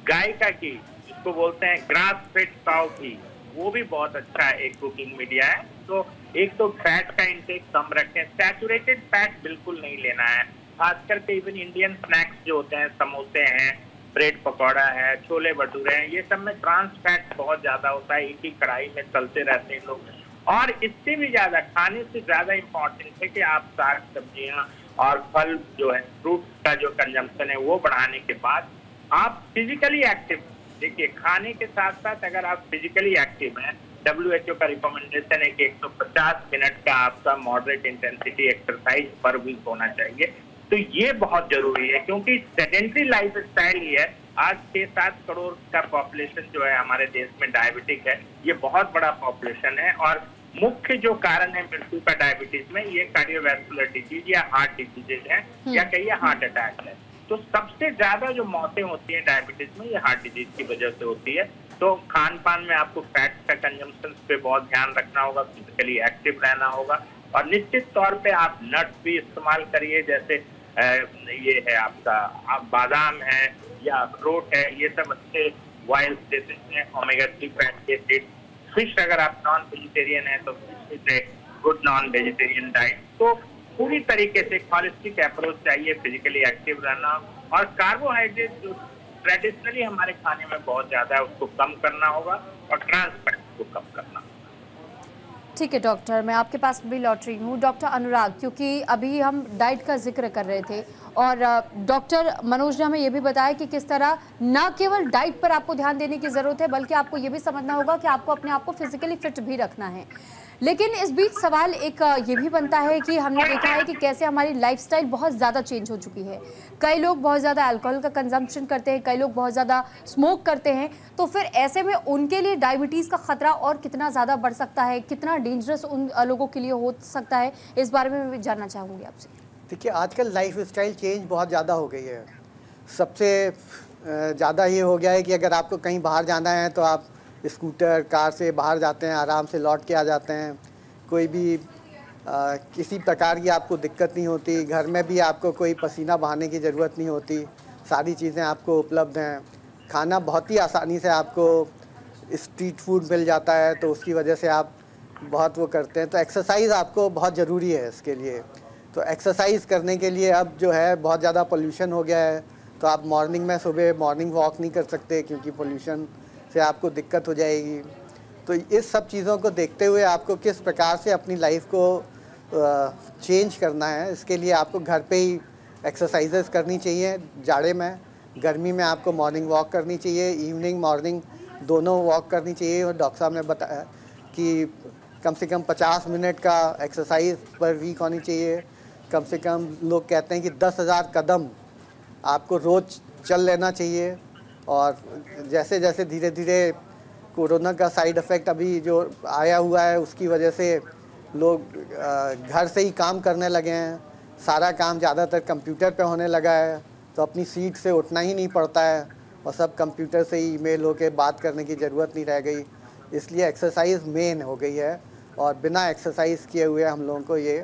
गाय का घी जिसको बोलते हैं ग्रास फेड काउ घी, वो भी बहुत अच्छा एक कुकिंग मीडिया है। तो एक तो फैट का इंटेक कम रखें, सैचुरेटेड फैट बिल्कुल नहीं लेना है। खास करके इवन इंडियन स्नैक्स जो होते हैं, समोसे हैं, ब्रेड पकौड़ा है, छोले भटूरे हैं, ये सब में ट्रांस फैट बहुत ज्यादा होता है, एक ही कढ़ाई में तलते रहते हैं लोग, और इससे भी ज्यादा, खाने से ज्यादा इम्पोर्टेंट है कि आप साग सब्जियां और फल जो है, फ्रूट का जो कंजम्पशन है वो बढ़ाने के बाद आप फिजिकली एक्टिव, देखिए खाने के साथ साथ अगर आप फिजिकली एक्टिव हैं, WHO का रिकमेंडेशन है कि 150 मिनट का आपका moderate intensity exercise per week होना चाहिए। तो ये बहुत जरूरी है, क्योंकि सेडेंट्री लाइफ स्टाइल ही है। आज 6-7 करोड़ का पॉपुलेशन जो है हमारे देश में डायबिटिक है, ये बहुत बड़ा पॉपुलेशन है। और मुख्य जो कारण है मृत्यु का डायबिटीज में, ये कार्डियोवैस्कुलर डिजीज या हार्ट डिजीजेज है, या कहिए हार्ट अटैक है। तो सबसे ज्यादा जो मौतें होती हैं डायबिटीज में, ये हार्ट डिजीज की वजह से होती है। तो खान पान में आपको फैट का कंजम्पशन पे बहुत ध्यान रखना होगा, फिजिकली एक्टिव रहना होगा, और निश्चित तौर पे आप नट्स भी इस्तेमाल करिए, जैसे ये है आपका बादाम है या अखरोट है, ये सब अच्छे ऑयल्स देते हैं, ओमेगा 3 फैटी एसिड। फिश, अगर आप नॉन वेजिटेरियन है तो fish is a good non vegetarian diet. तो पूरी तरीके से हॉलिस्टिक अप्रोच चाहिए, फिजिकली एक्टिव रहना, और कार्बोहाइड्रेट जो ट्रेडिशनली हमारे खाने में बहुत ज्यादा है उसको कम करना होगा, और ट्रांस फैट को कम करना। ठीक है डॉक्टर, मैं आपके पास भी लौट रही हूँ। डॉक्टर अनुराग, क्योंकि अभी हम डाइट का जिक्र कर रहे थे और डॉक्टर मनोज ने हमें ये भी बताया कि किस तरह न केवल डाइट पर आपको ध्यान देने की ज़रूरत है, बल्कि आपको ये भी समझना होगा कि आपको अपने आप को फिजिकली फिट भी रखना है। लेकिन इस बीच सवाल एक ये भी बनता है कि हमने देखा है कि कैसे हमारी लाइफस्टाइल बहुत ज़्यादा चेंज हो चुकी है। कई लोग बहुत ज़्यादा अल्कोहल का कंजम्पशन करते हैं, कई लोग बहुत ज़्यादा स्मोक करते हैं। तो फिर ऐसे में उनके लिए डायबिटीज़ का खतरा और कितना ज़्यादा बढ़ सकता है, कितना डेंजरस उन लोगों के लिए हो सकता है, इस बारे में मैं जानना चाहूँगी आपसे। देखिए, आजकल लाइफ स्टाइल चेंज बहुत ज़्यादा हो गई है। सबसे ज़्यादा ये हो गया है कि अगर आपको कहीं बाहर जाना है तो आप स्कूटर, कार से बाहर जाते हैं, आराम से लौट के आ जाते हैं, कोई भी किसी प्रकार की आपको दिक्कत नहीं होती। घर में भी आपको कोई पसीना बहाने की ज़रूरत नहीं होती, सारी चीज़ें आपको उपलब्ध हैं। खाना बहुत ही आसानी से आपको स्ट्रीट फूड मिल जाता है, तो उसकी वजह से आप बहुत वो करते हैं। तो एक्सरसाइज आपको बहुत ज़रूरी है इसके लिए। तो एक्सरसाइज करने के लिए अब जो है बहुत ज़्यादा पोल्यूशन हो गया है, तो आप मॉर्निंग में सुबह मॉर्निंग वॉक नहीं कर सकते, क्योंकि पोल्यूशन से आपको दिक्कत हो जाएगी। तो इस सब चीज़ों को देखते हुए आपको किस प्रकार से अपनी लाइफ को चेंज करना है, इसके लिए आपको घर पे ही एक्सरसाइजेस करनी चाहिए। जाड़े में, गर्मी में आपको मॉर्निंग वॉक करनी चाहिए, इवनिंग मॉर्निंग दोनों वॉक करनी चाहिए। और डॉक्टर साहब ने बताया कि कम से कम 50 मिनट का एक्सरसाइज पर वीक होनी चाहिए। कम से कम लोग कहते हैं कि 10,000 कदम आपको रोज़ चल लेना चाहिए। और जैसे जैसे धीरे धीरे कोरोना का साइड इफ़ेक्ट अभी जो आया हुआ है, उसकी वजह से लोग घर से ही काम करने लगे हैं। सारा काम ज़्यादातर कंप्यूटर पे होने लगा है, तो अपनी सीट से उठना ही नहीं पड़ता है, और सब कंप्यूटर से ही ईमेल होके बात करने की ज़रूरत नहीं रह गई। इसलिए एक्सरसाइज मेन हो गई है, और बिना एक्सरसाइज किए हुए हम लोगों को ये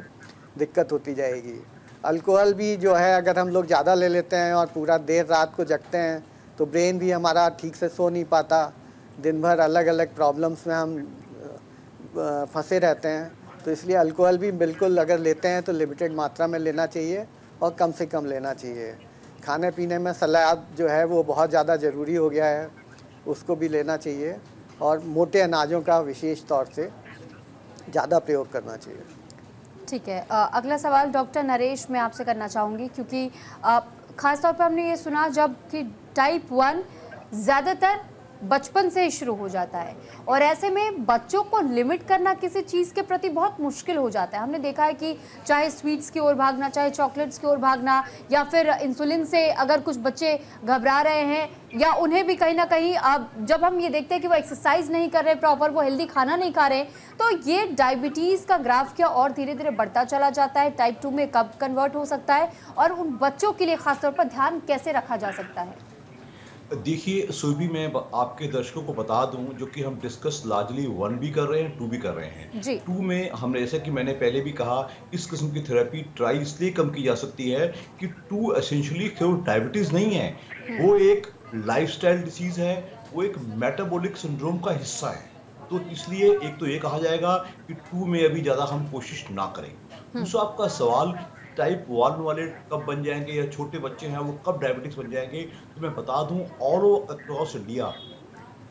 दिक्कत होती जाएगी। अल्कोहल भी जो है, अगर हम लोग ज़्यादा ले लेते हैं और पूरा देर रात को जगते हैं, तो ब्रेन भी हमारा ठीक से सो नहीं पाता। दिन भर अलग अलग प्रॉब्लम्स में हम फंसे रहते हैं। तो इसलिए अल्कोहल भी बिल्कुल अगर लेते हैं तो लिमिटेड मात्रा में लेना चाहिए, और कम से कम लेना चाहिए। खाने पीने में सलाद जो है वो बहुत ज़्यादा ज़रूरी हो गया है, उसको भी लेना चाहिए, और मोटे अनाजों का विशेष तौर से ज़्यादा प्रयोग करना चाहिए। ठीक है, अगला सवाल डॉक्टर नरेश मैं आपसे करना चाहूँगी, क्योंकि ख़ास तौर पर हमने ये सुना जब कि टाइप 1 ज़्यादातर बचपन से ही शुरू हो जाता है, और ऐसे में बच्चों को लिमिट करना किसी चीज़ के प्रति बहुत मुश्किल हो जाता है। हमने देखा है कि चाहे स्वीट्स की ओर भागना, चाहे चॉकलेट्स की ओर भागना, या फिर इंसुलिन से अगर कुछ बच्चे घबरा रहे हैं, या उन्हें भी कहीं ना कहीं अब जब हम ये देखते हैं कि वो एक्सरसाइज नहीं कर रहे प्रॉपर, वो हेल्दी खाना नहीं खा रहे, तो ये डायबिटीज़ का ग्राफ क्या और धीरे धीरे बढ़ता चला जाता है, टाइप 2 में कब कन्वर्ट हो सकता है, और उन बच्चों के लिए खासतौर पर ध्यान कैसे रखा जा सकता है? देखिए सुरभि, मैं आपके दर्शकों को बता दूं, जो कि हम डिस्कस लार्जली 1 भी कर रहे हैं, 2 भी कर रहे हैं। 2 में हमने, जैसा कि मैंने पहले भी कहा, इस किस्म की थेरेपी ट्राई इसलिए कम की जा सकती है कि 2 एसेंशियली केवल डायबिटीज नहीं है, वो एक लाइफस्टाइल डिसीज है, वो एक मेटाबॉलिक सिंड्रोम का हिस्सा है। तो इसलिए एक तो ये कहा जाएगा कि 2 में अभी ज़्यादा हम कोशिश ना करें। दूसरा आपका सवाल, टाइप 1 वाले कब बन जाएंगे, या छोटे बच्चे हैं वो कब डायबिटिक्स बन जाएंगे, तो मैं बता दूं, ऑल अक्रॉस इंडिया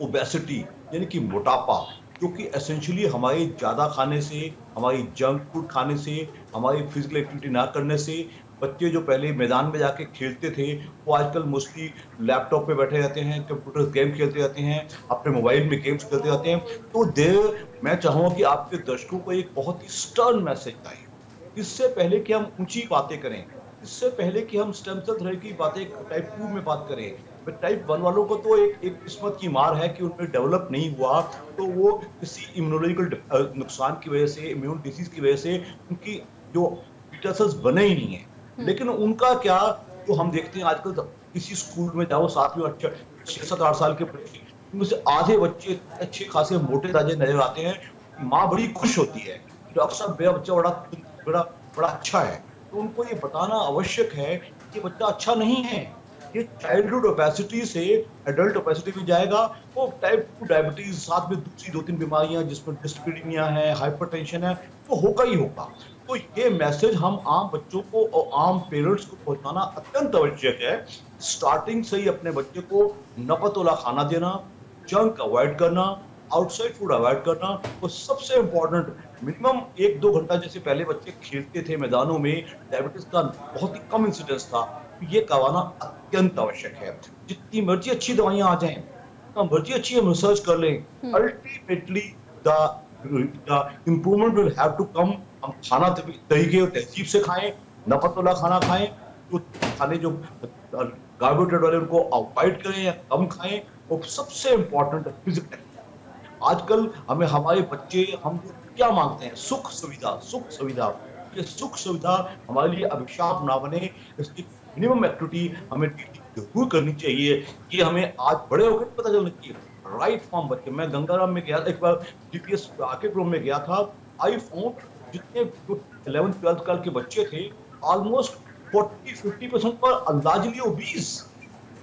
ओबेसिटी यानी कि मोटापा जो कि एसेंशियली हमारे ज़्यादा खाने से, हमारी जंक फूड खाने से, हमारी फिजिकल एक्टिविटी ना करने से, बच्चे जो पहले मैदान में जाके खेलते थे वो आजकल मोस्टली लैपटॉप पे बैठे रहते हैं, कंप्यूटर गेम खेलते रहते हैं, अपने मोबाइल में गेम्स खेलते रहते हैं। तो मैं चाहूँगा कि आपके दर्शकों को एक बहुत ही स्टर्न मैसेज आए, इससे पहले कि हम ऊंची बातें करें, इससे पहले कि हम स्टेम सेल थेरेपी की बातें टाइप 2 में बात करें, टाइप 1 वालों को तो एक किस्मत की मार है कि उनमें डेवलप नहीं हुआ, तो वो किसी इम्यूनोलॉजिकल नुकसान की वजह से, इम्यून डिसीज की वजह से उनकी जो बीटा सेल्स बने ही नहीं है। लेकिन उनका क्या, जो हम देखते हैं आजकल किसी स्कूल में जाओ, 7वीं और 6-7-8 साल के बच्चे, उनमें से आधे बच्चे अच्छे खासे मोटे ताजे नजर आते हैं। माँ बड़ी खुश होती है, डॉक्टर साहब मेरा बच्चा बड़ा अच्छा है। तो उनको ये बताना आवश्यक है कि बच्चा अच्छा नहीं है, ये चाइल्डहुड ओबेसिटी से एडल्ट ओबेसिटी में जाएगा, वो टाइप 2 डायबिटीज, साथ में दूसरी 2-3 बीमारियां जिसमें डिस्पीडिनिया है, हाइपरटेंशन है, वो होगा ही होगा। तो ये मैसेज हम आम बच्चों को और आम पेरेंट्स को पहुंचाना अत्यंत आवश्यक है। स्टार्टिंग से ही अपने बच्चे को नपतोला खाना देना, जंक अवॉइड करना, आउटसाइड फूड अवॉइड करना, और सबसे इम्पोर्टेंट मिनिमम 1-2 घंटा जैसे पहले बच्चे खेलते थे मैदानों में, डायबिटीज का बहुत ही कम इंसिडेंस था, ये करवाना अत्यंत आवश्यक है। जितनी मर्जी अच्छी दवाइयां आ जाएं, जितना मर्जी अच्छी हम रिसर्च कर लें, ultimately the improvement will have to come. हम खाना तरीके और तहजीब से खाएं, नपतोला खाना खाएं, जो खाने जो कार्बोहाइड्रेट वाले उनको अवॉइड करें या कम खाएं, और सबसे इम्पोर्टेंट फिजिकल। आजकल हमें हमारे बच्चे हम क्या मांगते हैं, सुख सुविधा, सुख सुविधा। ये सुख सुविधा हमारे लिए अभिशाप ना बने, इसकी मिनिमम एक्टिविटी हमें जरूर करनी चाहिए कि हमें आज बड़े होकर पता चलना चाहिए राइट फॉर्म बच्चे। मैं गंगाराम में गया, एक बार जीपीएस आके प्रोग्राम में गया था, आई फाउंड जितने 11th-12th साल के बच्चे थे, ऑलमोस्ट 40-50% पर largely obese,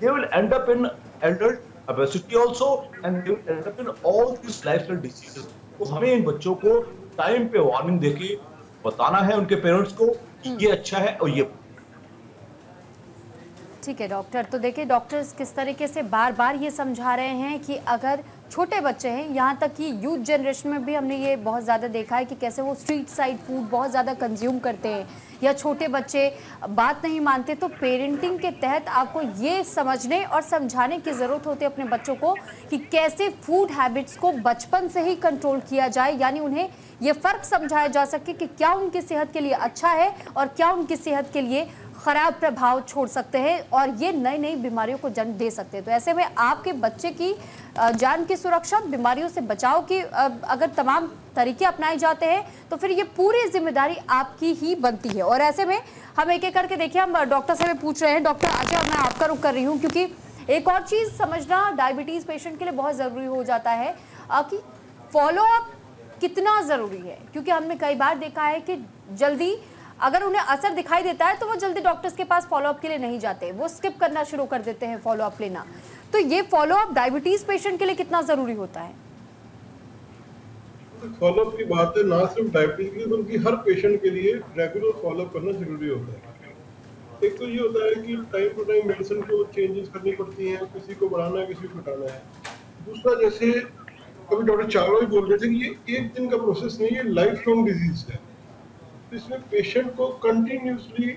they will and up in adult obesity also and they will and up in all this lifestyle diseases. तो हमें इन बच्चों को टाइम पे वार्निंग देके बताना है उनके पेरेंट्स को कि ये अच्छा है और ये। ठीक है डॉक्टर, तो देखिए डॉक्टर्स किस तरीके से बार बार ये समझा रहे हैं कि अगर छोटे बच्चे हैं, यहाँ तक कि यूथ जनरेशन में भी हमने ये बहुत ज़्यादा देखा है कि कैसे वो स्ट्रीट साइड फूड बहुत ज़्यादा कंज्यूम करते हैं, या छोटे बच्चे बात नहीं मानते, तो पेरेंटिंग के तहत आपको ये समझने और समझाने की ज़रूरत होती है अपने बच्चों को कि कैसे फूड हैबिट्स को बचपन से ही कंट्रोल किया जाए, यानी उन्हें ये फ़र्क समझाया जा सके कि क्या उनकी सेहत के लिए अच्छा है और क्या उनकी सेहत के लिए ख़राब प्रभाव छोड़ सकते हैं और ये नई नई बीमारियों को जन्म दे सकते हैं। तो ऐसे में आपके बच्चे की जान की सुरक्षा, बीमारियों से बचाव की अगर तमाम तरीके अपनाए जाते हैं तो फिर ये पूरी जिम्मेदारी आपकी ही बनती है। और ऐसे में हम एक एक करके देखिए, हम डॉक्टर से भी पूछ रहे हैं। डॉक्टर आज मैं आपका रुख कर रही हूँ क्योंकि एक और चीज़ समझना डायबिटीज़ पेशेंट के लिए बहुत ज़रूरी हो जाता है कि फॉलोअप कितना ज़रूरी है, क्योंकि हमने कई बार देखा है कि जल्दी अगर उन्हें असर दिखाई देता है तो वो जल्दी डॉक्टर्स के पास फॉलोअप के लिए नहीं जाते, वो स्किप करना शुरू कर देते हैं फॉलोअप लेना। तो ये फॉलोअप डायबिटीज पेशेंट के लिए कितना जरूरी होता है? फॉलोअप की बात है, ना सिर्फ डायबिटीज की बल्कि हर पेशेंट के लिए रेगुलर फॉलोअप करना जरूरी होता है। एक तो ये होता है कि टाइम टू टाइम मेडिसिन को चेंजेस करनी पड़ती हैं, किसी को बढ़ाना है किसी को घटाना है। दूसरा, जैसे अभी डॉक्टर चावला भी बोल रहे थे कि ये एक दिन का प्रोसेस नहीं, ये लाइफ लॉन्ग डिजीज है। इसमें पेशेंट को कंटिन्यूसली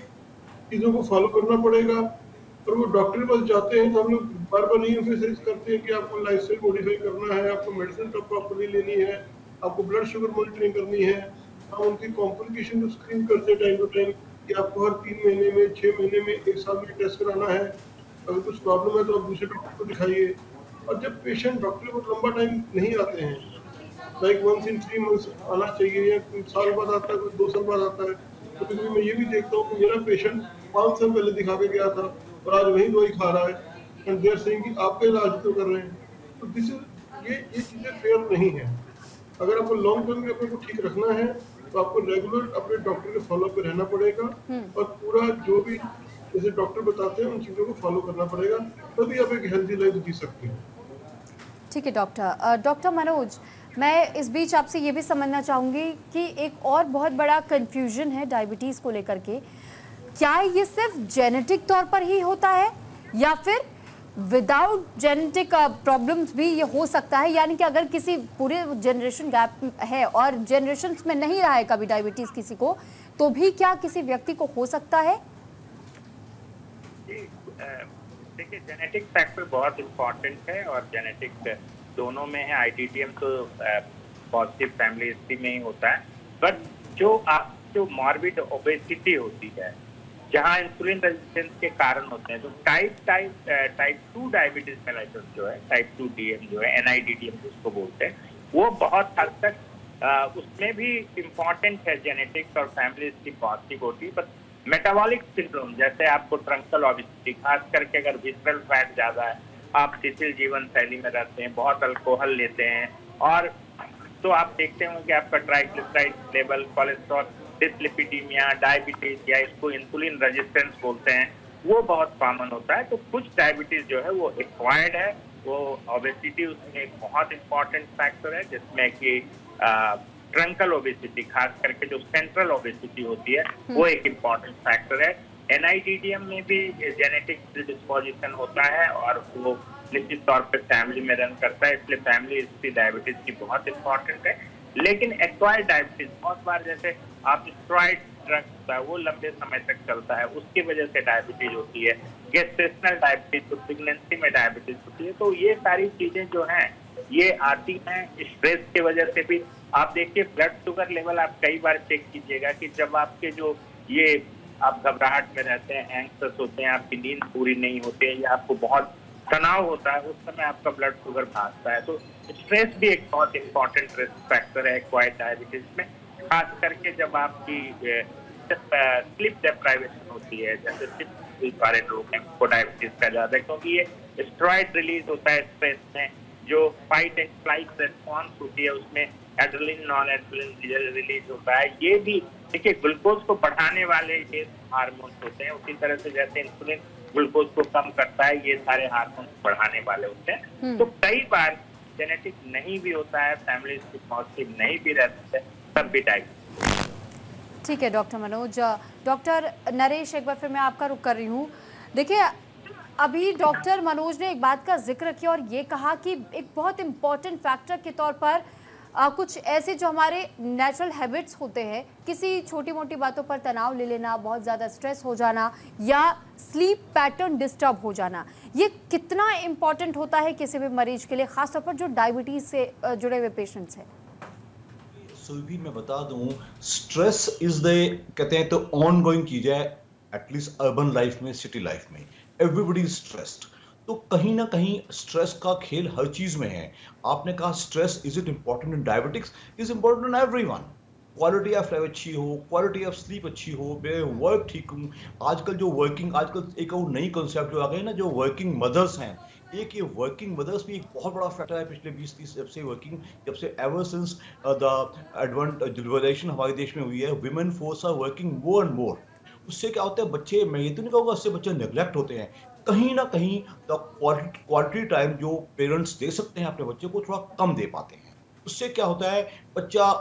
चीज़ों को फॉलो करना पड़ेगा। और वो डॉक्टर के पास जाते हैं तो हम लोग बार बार नहीं एम्फेसाइज करते हैं कि आपको लाइफस्टाइल मॉडिफाई करना है, आपको मेडिसिन तो प्रॉपर्ली लेनी है, आपको ब्लड शुगर मॉनिटरिंग करनी है, हम उनकी कॉम्प्लिकेशन को स्क्रीन करते हैं टाइम टू टाइम कि आपको हर 3 महीने में, 6 महीने में, 1 साल में टेस्ट कराना है। अगर कुछ प्रॉब्लम है तो आप दूसरे डॉक्टर को दिखाइए। और जब पेशेंट डॉक्टर को लंबा टाइम नहीं आते हैं, लाइक 1 in 3 months आना चाहिए, या कुछ साल बाद आता है, कुछ 2 साल बाद आता है, तो कभी मैं ये भी देखता हूँ कि मेरा पेशेंट 5 साल पहले दिखा के गया था और आज वही दवाई खा रहा है एंड देयर सेइंग कि आपका इलाज तो कर रहे हैं। तो दिस इज ये चीज़ें फेयर नहीं है। अगर आपको लॉन्ग टर्म में अपने को ठीक रखना है तो आपको रेगुलर अपने डॉक्टर के फॉलो पे रहना पड़ेगा और पूरा जो भी जैसे डॉक्टर बताते हैं उन चीज़ों को फॉलो करना पड़ेगा, तभी आप एक हेल्दी लाइफ जी सकते हैं। ठीक है डॉक्टर। डॉक्टर मनोज, मैं इस बीच आपसे ये भी समझना चाहूँगी कि एक और बहुत बड़ा कन्फ्यूजन है डायबिटीज़ को लेकर के, क्या ये सिर्फ जेनेटिक तौर पर ही होता है या फिर विदाउट जेनेटिक प्रॉब्लम्स भी ये हो सकता है, यानी कि अगर किसी पूरे जनरेशन गैप है और जनरेशन्स में नहीं रहा है कभी डायबिटीज किसी को, तो भी क्या किसी व्यक्ति को हो सकता है? देखिए, जेनेटिक फैक्टर बहुत इम्पोर्टेंट है और जेनेटिक दोनों में है। आईटीटीएम तो पॉजिटिव फैमिली हिस्ट्री में ही होता है, बट जो मॉर्बिड ओबेसिटी होती है, जहाँ इंसुलिन रेजिस्टेंस के कारण होते हैं, तो टाइप 2 डायबिटीज मेलाइटस जो है, टाइप 2 डीएम जो है, एनआईडीडीएम जिसको बोलते हैं, वो बहुत हद तक उसमें भी इम्पोर्टेंट है जेनेटिक्स और फैमिली हिस्ट्री पॉजिटिव होती है। बट मेटाबॉलिक सिंड्रोम, जैसे आपको ट्रंकल ओबेसिटी, खास करके अगर विसरल फैट ज्यादा है, आप शिथिल जीवन शैली में रहते हैं, बहुत अल्कोहल लेते हैं, और तो आप देखते होंगे कि आपका triglyceride level, cholesterol, dyslipidaemia, diabetes या इसको इंसुलिन रेजिस्टेंस बोलते हैं, वो बहुत कॉमन होता है। तो कुछ डायबिटीज जो है वो एक्वायर्ड है, वो ओबेसिटी उसमें एक बहुत इंपॉर्टेंट फैक्टर है, जिसमें कि ट्रंकल ओबेसिटी, खास करके जो सेंट्रल ओबेसिटी होती है, वो एक इम्पॉर्टेंट फैक्टर है। एनआईडीडीएम में भी जेनेटिक डिस्पोजिशन होता है और वो निश्चित तौर पे फैमिली में रन करता है, इसलिए फैमिली हिस्ट्री डायबिटीज की बहुत इंपॉर्टेंट है। लेकिन एक्वायर्ड डायबिटीज बहुत बार, जैसे आप स्टेरॉइड ड्रग होता है वो लंबे समय तक चलता है, उसकी वजह से डायबिटीज होती है। गेस्टेशनल डायबिटीज, तो प्रेगनेंसी में डायबिटीज होती है। तो ये सारी चीजें जो हैं ये आती हैं स्ट्रेस की वजह से भी। आप देखिए, ब्लड शुगर लेवल आप कई बार चेक कीजिएगा कि जब आपके जो ये आप घबराहट में रहते हैं, एंग्जियस होते हैं, आपकी नींद पूरी नहीं होती है या आपको बहुत तनाव होता है, उस समय आपका ब्लड शुगर भागता है। तो स्ट्रेस भी एक बहुत इंपॉर्टेंट रिस्क फैक्टर है एक्वायर्ड डायबिटीज में, खास करके जब आपकी स्लीप डेप्राइवेशन होती है, जैसे स्लीप वाले लोग हैं उनको डायबिटीज का ज्यादा, क्योंकि ये स्टेरॉइड रिलीज होता है स्ट्रेस में, जो फाइट एंड फ्लाइट रेस्पॉन्स होती है उसमें एड्रेनलिन, नॉन एड्रेनलिन रिलीज होता है। ये भी देखिए, ग्लूकोज को बढ़ाने वाले ये हार्मोन्स होते हैं, उसी तरह से जैसे इंसुलिन ग्लूकोज को कम करता है, ये सारे हार्मोन्स बढ़ाने वाले होते हैं। तो कई बार जेनेटिक नहीं भी होता है, फैमिली पॉजिटिव नहीं भी रहते, तब भी डायबिटीज। ठीक है डॉक्टर मनोज। डॉक्टर नरेश, एक बार फिर मैं आपका रुख कर रही हूँ। देखिए, अभी डॉक्टर मनोज ने एक बात का जिक्र किया और ये कहा कि एक बहुत इम्पॉर्टेंट फैक्टर के तौर पर कुछ ऐसे जो हमारे नेचुरल हैबिट्स होते हैं, किसी छोटी मोटी बातों पर तनाव ले लेना, बहुत ज़्यादा स्ट्रेस हो जाना या स्लीप पैटर्न डिस्टर्ब हो जाना, ये कितना इम्पॉर्टेंट होता है किसी भी मरीज के लिए, खासतौर पर जो डायबिटीज़ से जुड़े हुए पेशेंट्स हैं? सुरभि, मैं बता दूं, स्ट्रेस इज द, कहते हैं तो ऑन गोइंग चीज है, एटलीस्ट अर्बन लाइफ में, सिटी लाइफ में एवरीबॉडी इज स्ट्रेस्ड। तो कहीं ना कहीं स्ट्रेस का खेल हर चीज में है। आपने कहा stress, is it important in diabetics? Is important in everyone. Quality of life अच्छी हो, क्वालिटी ऑफ स्लीप अच्छी हो, मैं वर्क ठीक हूँ। आजकल जो वर्किंग, आजकल एक और नई कॉन्सेप्ट जो आ गई ना, जो वर्किंग मदर्स हैं, एक ये वर्किंग मदर्स भी एक बहुत बड़ा फैक्टर है पिछले 20-30 जब से वर्किंग, जब से एवर सिंस द ग्लोबलाइजेशन हमारे देश में हुई है, women force are working more and more. उससे क्या होता है, बच्चे, मैं ये तो नहीं कहूँगा उससे बच्चे नेग्लेक्ट होते हैं, कहीं ना कहीं द क्वालिटी टाइम जो पेरेंट्स दे सकते हैं अपने बच्चे को थोड़ा कम दे पाते हैं। उससे क्या होता है, बच्चा,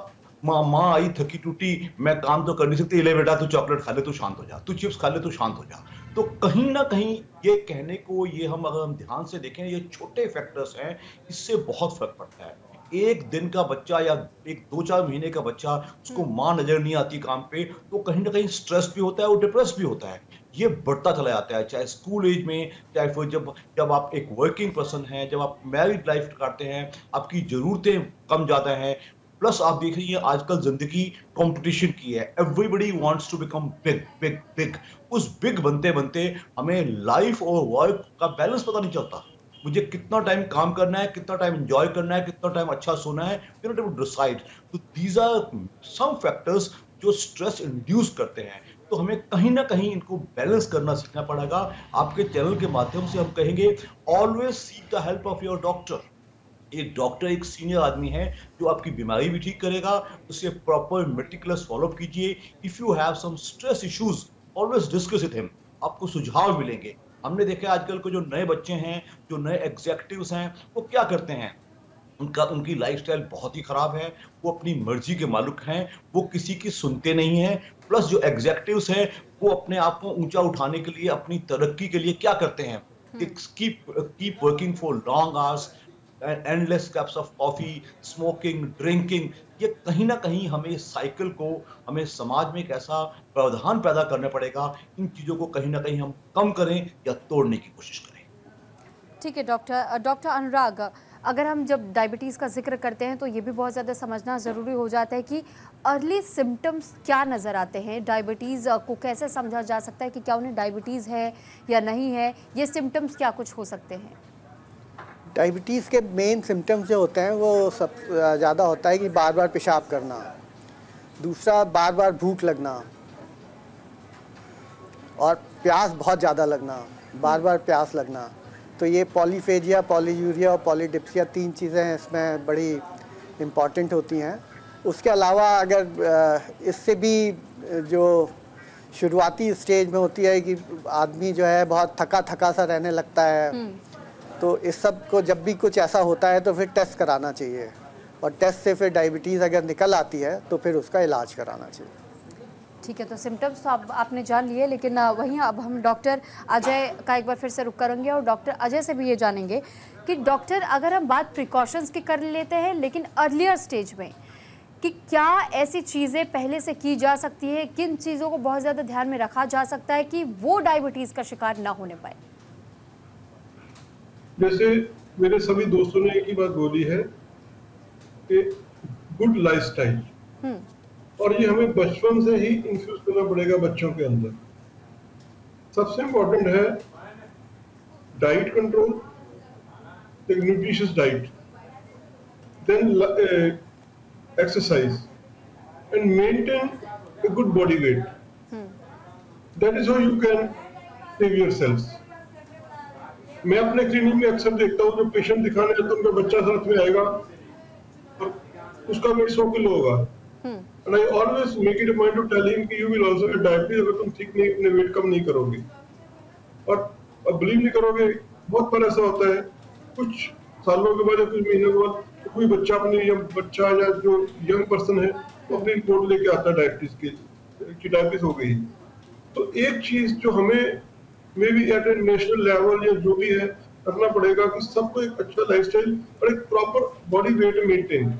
माँ आई थकी टूटी, मैं काम तो कर नहीं सकती, ले बेटा तू चॉकलेट खा ले तो शांत हो जा, तू चिप्स खा ले तो शांत हो जा। तो कहीं ना कहीं ये कहने को, ये हम अगर हम ध्यान से देखें, ये छोटे फैक्टर्स हैं, इससे बहुत फर्क पड़ता है। एक दिन का बच्चा या एक 2-4 महीने का बच्चा, उसको माँ नजर नहीं आती काम पे, तो कहीं ना कहीं स्ट्रेस भी होता है और डिप्रेस भी होता है। ये बढ़ता चला जाता है, चाहे स्कूल एज में, चाहे फिर जब आप एक वर्किंग पर्सन हैं, जब आप मैरिड लाइफ काटते हैं, आपकी जरूरतें कम ज्यादा हैं। प्लस आप देख रही हैं आजकल जिंदगी कंपटीशन की है, everybody wants to become big big big. उस बिग बनते बनते हमें लाइफ और वर्क का बैलेंस पता नहीं चलता। मुझे कितना टाइम काम करना है, कितना टाइम एंजॉय करना है, कितना टाइम अच्छा सोना है, you not able to decide. तो दीज आर सम फैक्टर्स जो स्ट्रेस इंड्यूस करते हैं। तो हमें कहीं ना कहीं इनको बैलेंस करना सीखना पड़ेगा। आपके चैनल के माध्यम से हम कहेंगे, always seek the help of your doctor. एक डॉक्टर एक सीनियर आदमी है जो आपकी बीमारी भी ठीक करेगा, उसे प्रॉपर मेटिकुलस फॉलो अप कीजिए। If you have some stress issues, always discuss with him, आपको सुझाव मिलेंगे। हमने देखा आजकल के जो नए बच्चे हैं, जो नए एग्जेक्टिव्स हैं, वो क्या करते हैं, उनकी लाइफस्टाइल बहुत ही खराब है, वो अपनी मर्जी के मालिक हैं, वो किसी की सुनते नहीं हैं। प्लस जो एग्जेक्टिव्स हैं, वो अपने आप को ऊंचा उठाने के लिए, अपनी तरक्की के लिए क्या करते हैं, keep working for long hours, endless cups of coffee, smoking, drinking, ये कहीं ना कहीं हमें इस साइकिल को, हमें समाज में एक ऐसा प्रावधान पैदा करना पड़ेगा, इन चीजों को कहीं ना कहीं हम कम करें या तोड़ने की कोशिश करें। ठीक है डॉक्टर अनुराग, अगर हम जब डायबिटीज़ का जिक्र करते हैं तो ये भी बहुत ज़्यादा समझना ज़रूरी हो जाता है कि अर्ली सिम्टम्स क्या नज़र आते हैं, डायबिटीज़ को कैसे समझा जा सकता है कि क्या उन्हें डायबिटीज़ है या नहीं है, ये सिम्टम्स क्या कुछ हो सकते हैं? डायबिटीज़ के मेन सिम्टम्स जो होते हैं वो सब ज़्यादा होता है कि बार बार पेशाब करना, दूसरा बार बार भूख लगना और प्यास बहुत ज़्यादा लगना, बार बार प्यास लगना। तो ये पॉलीफेजिया, पॉलीयूरिया और पॉलीडिप्सिया 3 चीज़ें इसमें बड़ी इम्पॉर्टेंट होती हैं। उसके अलावा अगर इससे भी जो शुरुआती स्टेज में होती है कि आदमी जो है बहुत थका थका सा रहने लगता है, तो इस सब को जब भी कुछ ऐसा होता है तो फिर टेस्ट कराना चाहिए, और टेस्ट से फिर डायबिटीज़ अगर निकल आती है तो फिर उसका इलाज कराना चाहिए। ठीक है, तो सिम्टम्स तो आपने जान लिए, लेकिन वहीं अब हम डॉक्टर अजय का एक बार फिर से रुक करेंगे और डॉक्टर अजय से भी ये जानेंगे कि डॉक्टर, अगर हम बात प्रिकॉशंस की कर लेते हैं लेकिन अर्लियर स्टेज में, कि क्या ऐसी चीज़ें पहले से की जा सकती है, किन चीज़ों को बहुत ज़्यादा ध्यान में रखा जा सकता है कि वो डायबिटीज़ का शिकार ना होने पाए? जैसे मेरे सभी दोस्तों ने एक ही बात बोली है कि गुड लाइफस्टाइल, और ये हमें बचपन से ही इन्फ्यूज करना पड़ेगा बच्चों के अंदर। सबसे इम्पोर्टेंट है डाइट कंट्रोल, एक nutritious diet, then exercise and maintain a good body weight. That is how you can save yourselves. मैं अपने क्लिनिक में अक्सर देखता हूँ जो पेशेंट दिखाने आता है उनका बच्चा साथ में आएगा और उसका वेट 100 किलो होगा, and I always make it a point to tell him कि you will also get diabetes अगर तुम ठीक नहीं अपने वेट कम नहीं करोगे। और अब बिलीव नहीं करोगे, बहुत बार ऐसा होता है कुछ सालों के बाद या कुछ महीनों के बाद कोई बच्चा या जो यंग पर्सन है वो अपनी रिपोर्ट लेके आता है डायबिटीज हो गई। तो एक चीज जो हमें may be at a national level या जो भी है करना पड़ेगा कि सबको एक अच्छा लाइफस्टाइल और एक प्रॉपर बॉडी वेट मेंटेन,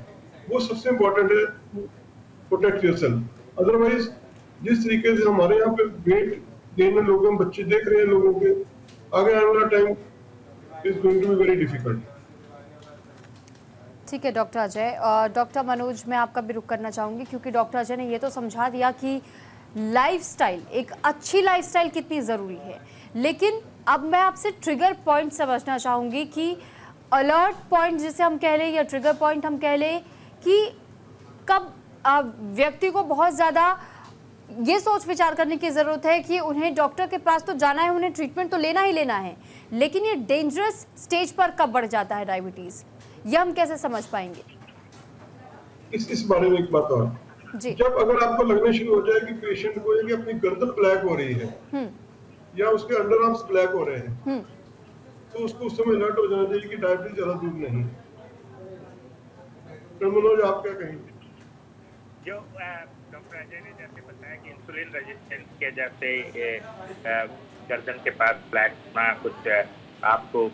वो सबसे इम्पोर्टेंट है, प्रोटेक्ट योरसेल्फ। अदरवाइज जिस तरीके से हमारे यहाँ पे वेट गेन में लोगों बच्चे देख रहे हैं लोगों के, आगे आने वाला time is going to be very difficult. ठीक है डॉक्टर अजय। डॉक्टर मनोज, मैं आपका भी रुख करना चाहूँगी क्योंकि डॉक्टर अजय ने ये तो समझा दिया कि लाइफस्टाइल, एक अच्छी लाइफस्टाइल कितनी ज़रूरी है, लेकिन अब मैं आपसे ट्रिगर पॉइंट समझना चाहूँगी कि अलर्ट पॉइंट जिसे हम कह लें या ट्रिगर पॉइंट हम कह लें कि कब व्यक्ति को बहुत ज़्यादा ये सोच विचार करने की ज़रूरत है कि उन्हें डॉक्टर के पास तो जाना है, उन्हें ट्रीटमेंट तो लेना ही लेना है, लेकिन ये डेंजरस स्टेज पर कब बढ़ जाता है डायबिटीज़, ये हम कैसे समझ पाएंगे? इस बारे में एक बात और जी। जब अगर आपको लगना शुरू हो जाए कि पेशेंट को कि अपनी गर्दन ब्लैक हो रही है या उसके अंडर आर्म्स ब्लैक हो रहे हैं, तो उसको उस समय अलर्ट हो जाना चाहिए कि डायबिटीज ज्यादा दूर नहीं। मनोज, आप क्या कहेंगे? जो डॉक्टर अजय ने जैसे बताया कि इंसुलिन रेजिस्टेंस के जैसे गर्दन के पास ब्लैक होना, कुछ आपको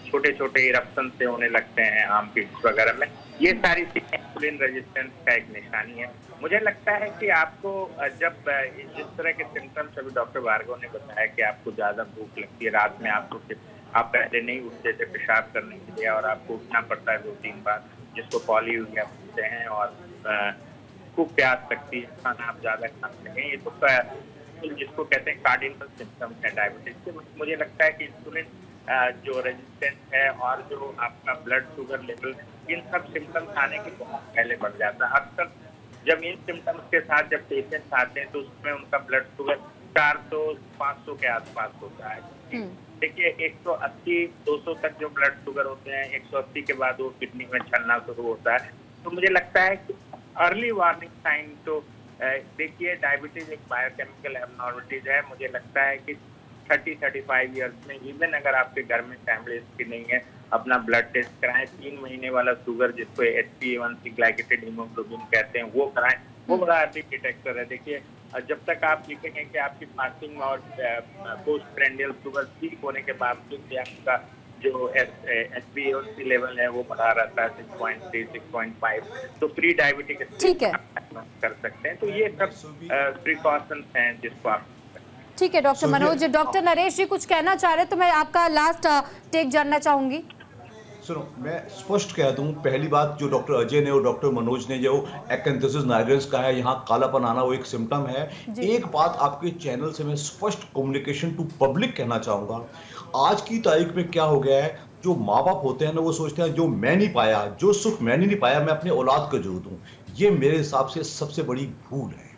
छोटे छोटे इरप्शन से होने लगते हैं आर्मपिट्स वगैरह में, ये सारी चीजें इंसुलिन रेजिस्टेंस का एक निशानी है। मुझे लगता है कि आपको जब इस तरह के सिम्टम्स, अभी डॉक्टर भार्गव ने बताया कि आपको ज्यादा भूख लगती है, रात में आप पहले नहीं उठते थे पेशाब करने के लिए और आपको उठना पड़ता है 2-3 बार, जिसको पॉलीयूरिया बोलते हैं, और खूब प्यास लगती है, खाना आप ज्यादा खाते हैं, ये तो जिसको कहते हैं कार्डिनल सिम्टम्स है डायबिटीज के। मुझे लगता है कि इंसुलिन जो रेजिस्टेंस है और जो आपका ब्लड शुगर लेवल, इन सब सिम्टम्स आने के बहुत पहले बढ़ जाता है। अक्सर जब इन सिम्टम्स के साथ जब पेशेंट्स आते हैं तो उसमें उनका ब्लड शुगर 400-500 के आसपास होता है। देखिए 180-200 तक जो ब्लड शुगर होते हैं, 180 के बाद वो किडनी में छलना शुरू होता है। तो मुझे लगता है कि अर्ली वार्निंग साइन, तो देखिए डायबिटीज एक बायोकेमिकल एबनॉर्मलिटीज है। मुझे लगता है कि 30-35 ईयर्स में इवन अगर आपके घर में फैमिली हिस्ट्री नहीं है, अपना ब्लड टेस्ट कराएं, 3 महीने वाला शुगर जिसको HbA1c ग्लाइकेटेड हीमोग्लोबिन कहते हैं वो कराएं, वो बड़ा अर्ली डिटेक्टर है। देखिए जब तक आप लिखेंगे कि आपकी पासिंग और पोस्ट प्रेंडियल शुगर ठीक होने के बावजूद भी आपका जो HbA1c लेवल है वो बढ़ा रहता है 6.3, 6.5, तो प्री डायबिटिक ठीक है कर सकते हैं। तो ये सब प्रिकॉशंस हैं जिसको आप ठीक है। डॉक्टर मनोज, डॉक्टर नरेश जी कुछ कहना चाह रहे हैं, तो मैं आपका लास्ट टेक जानना चाहूंगी। सुनो, मैं स्पष्ट कह दूं, पहली बात जो डॉक्टर अजय ने और डॉक्टर मनोज ने जो एक्सेंथेसिस नाइग्रेंस कहा है, यहाँ कालापन आना वो एक सिम्टम है। एक बात आपके चैनल से मैं स्पष्ट कम्युनिकेशन टू पब्लिक कहना चाहूंगा, आज की तारीख में क्या हो गया है, जो माँ बाप होते हैं ना वो सोचते हैं जो मैं नहीं पाया, जो सुख मैंने नहीं पाया मैं अपने औलाद को जरूर दूं। ये मेरे हिसाब से सबसे बड़ी भूल है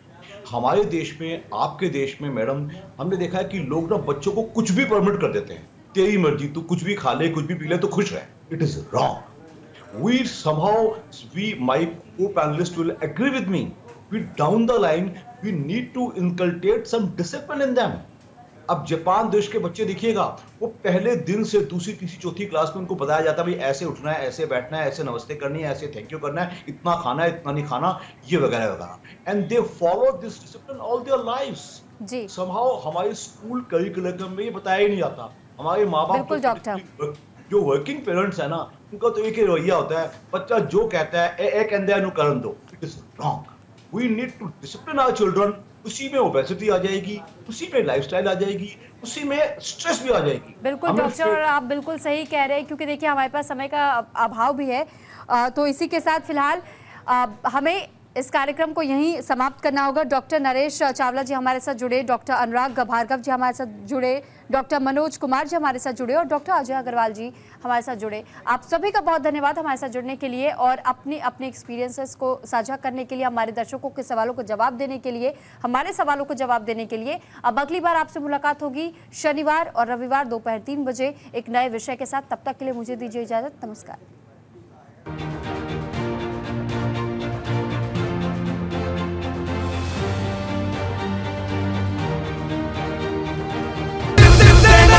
हमारे देश में, आपके देश में। मैडम, हमने देखा है कि लोग ना बच्चों को कुछ भी परमिट कर देते हैं, तेरी मर्जी, तू कुछ भी खा ले, कुछ भी पी ले तो खुश रहे। It is wrong. My co-panelists will agree with me. Down the line, we need to inculcate some discipline in them. अब जापान देश के बच्चे देखिएगा, वो पहले दिन से दूसरी तीसरी चौथी क्लास में उनको बताया जाता है भाई ऐसे उठना है, ऐसे बैठना है, ऐसे नमस्ते करनी है, ऐसे थैंक यू करना है, इतना खाना है, इतना नहीं खाना, ये वगैरह वगैरह। And they follow this discipline all their lives. जी somehow हमारे स्कूल करिकुलम में ये बताया ही नहीं जाता। हमारे माँ बाप जो वर्किंग पेरेंट्स है ना, उनका तो एक ही रवैया होता है, बच्चा जो कहता है एक कहते अनुकरण दो। It is wrong. We need to discipline our children. उसी में ओबेसिटी आ जाएगी, उसी में लाइफस्टाइल आ जाएगी, उसी में स्ट्रेस भी आ जाएगी। बिल्कुल डॉक्टर, और आप बिल्कुल सही कह रहे हैं, क्योंकि देखिए हमारे पास समय का अभाव भी है। तो इसी के साथ फिलहाल हमें इस कार्यक्रम को यहीं समाप्त करना होगा। डॉक्टर नरेश चावला जी हमारे साथ जुड़े, डॉक्टर अनुराग भार्गव जी हमारे साथ जुड़े, डॉक्टर मनोज कुमार जी हमारे साथ जुड़े और डॉक्टर अजय अग्रवाल जी हमारे साथ जुड़े। आप सभी का बहुत धन्यवाद हमारे साथ जुड़ने के लिए और अपने एक्सपीरियंसेस को साझा करने के लिए, हमारे दर्शकों के सवालों को जवाब देने के लिए, हमारे सवालों को जवाब देने के लिए। अब अगली बार आपसे मुलाकात होगी शनिवार और रविवार दोपहर 3 बजे एक नए विषय के साथ। तब तक के लिए मुझे दीजिए इजाजत। नमस्कार।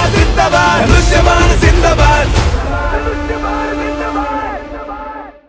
जिंदाबाद, जिंदाबाद।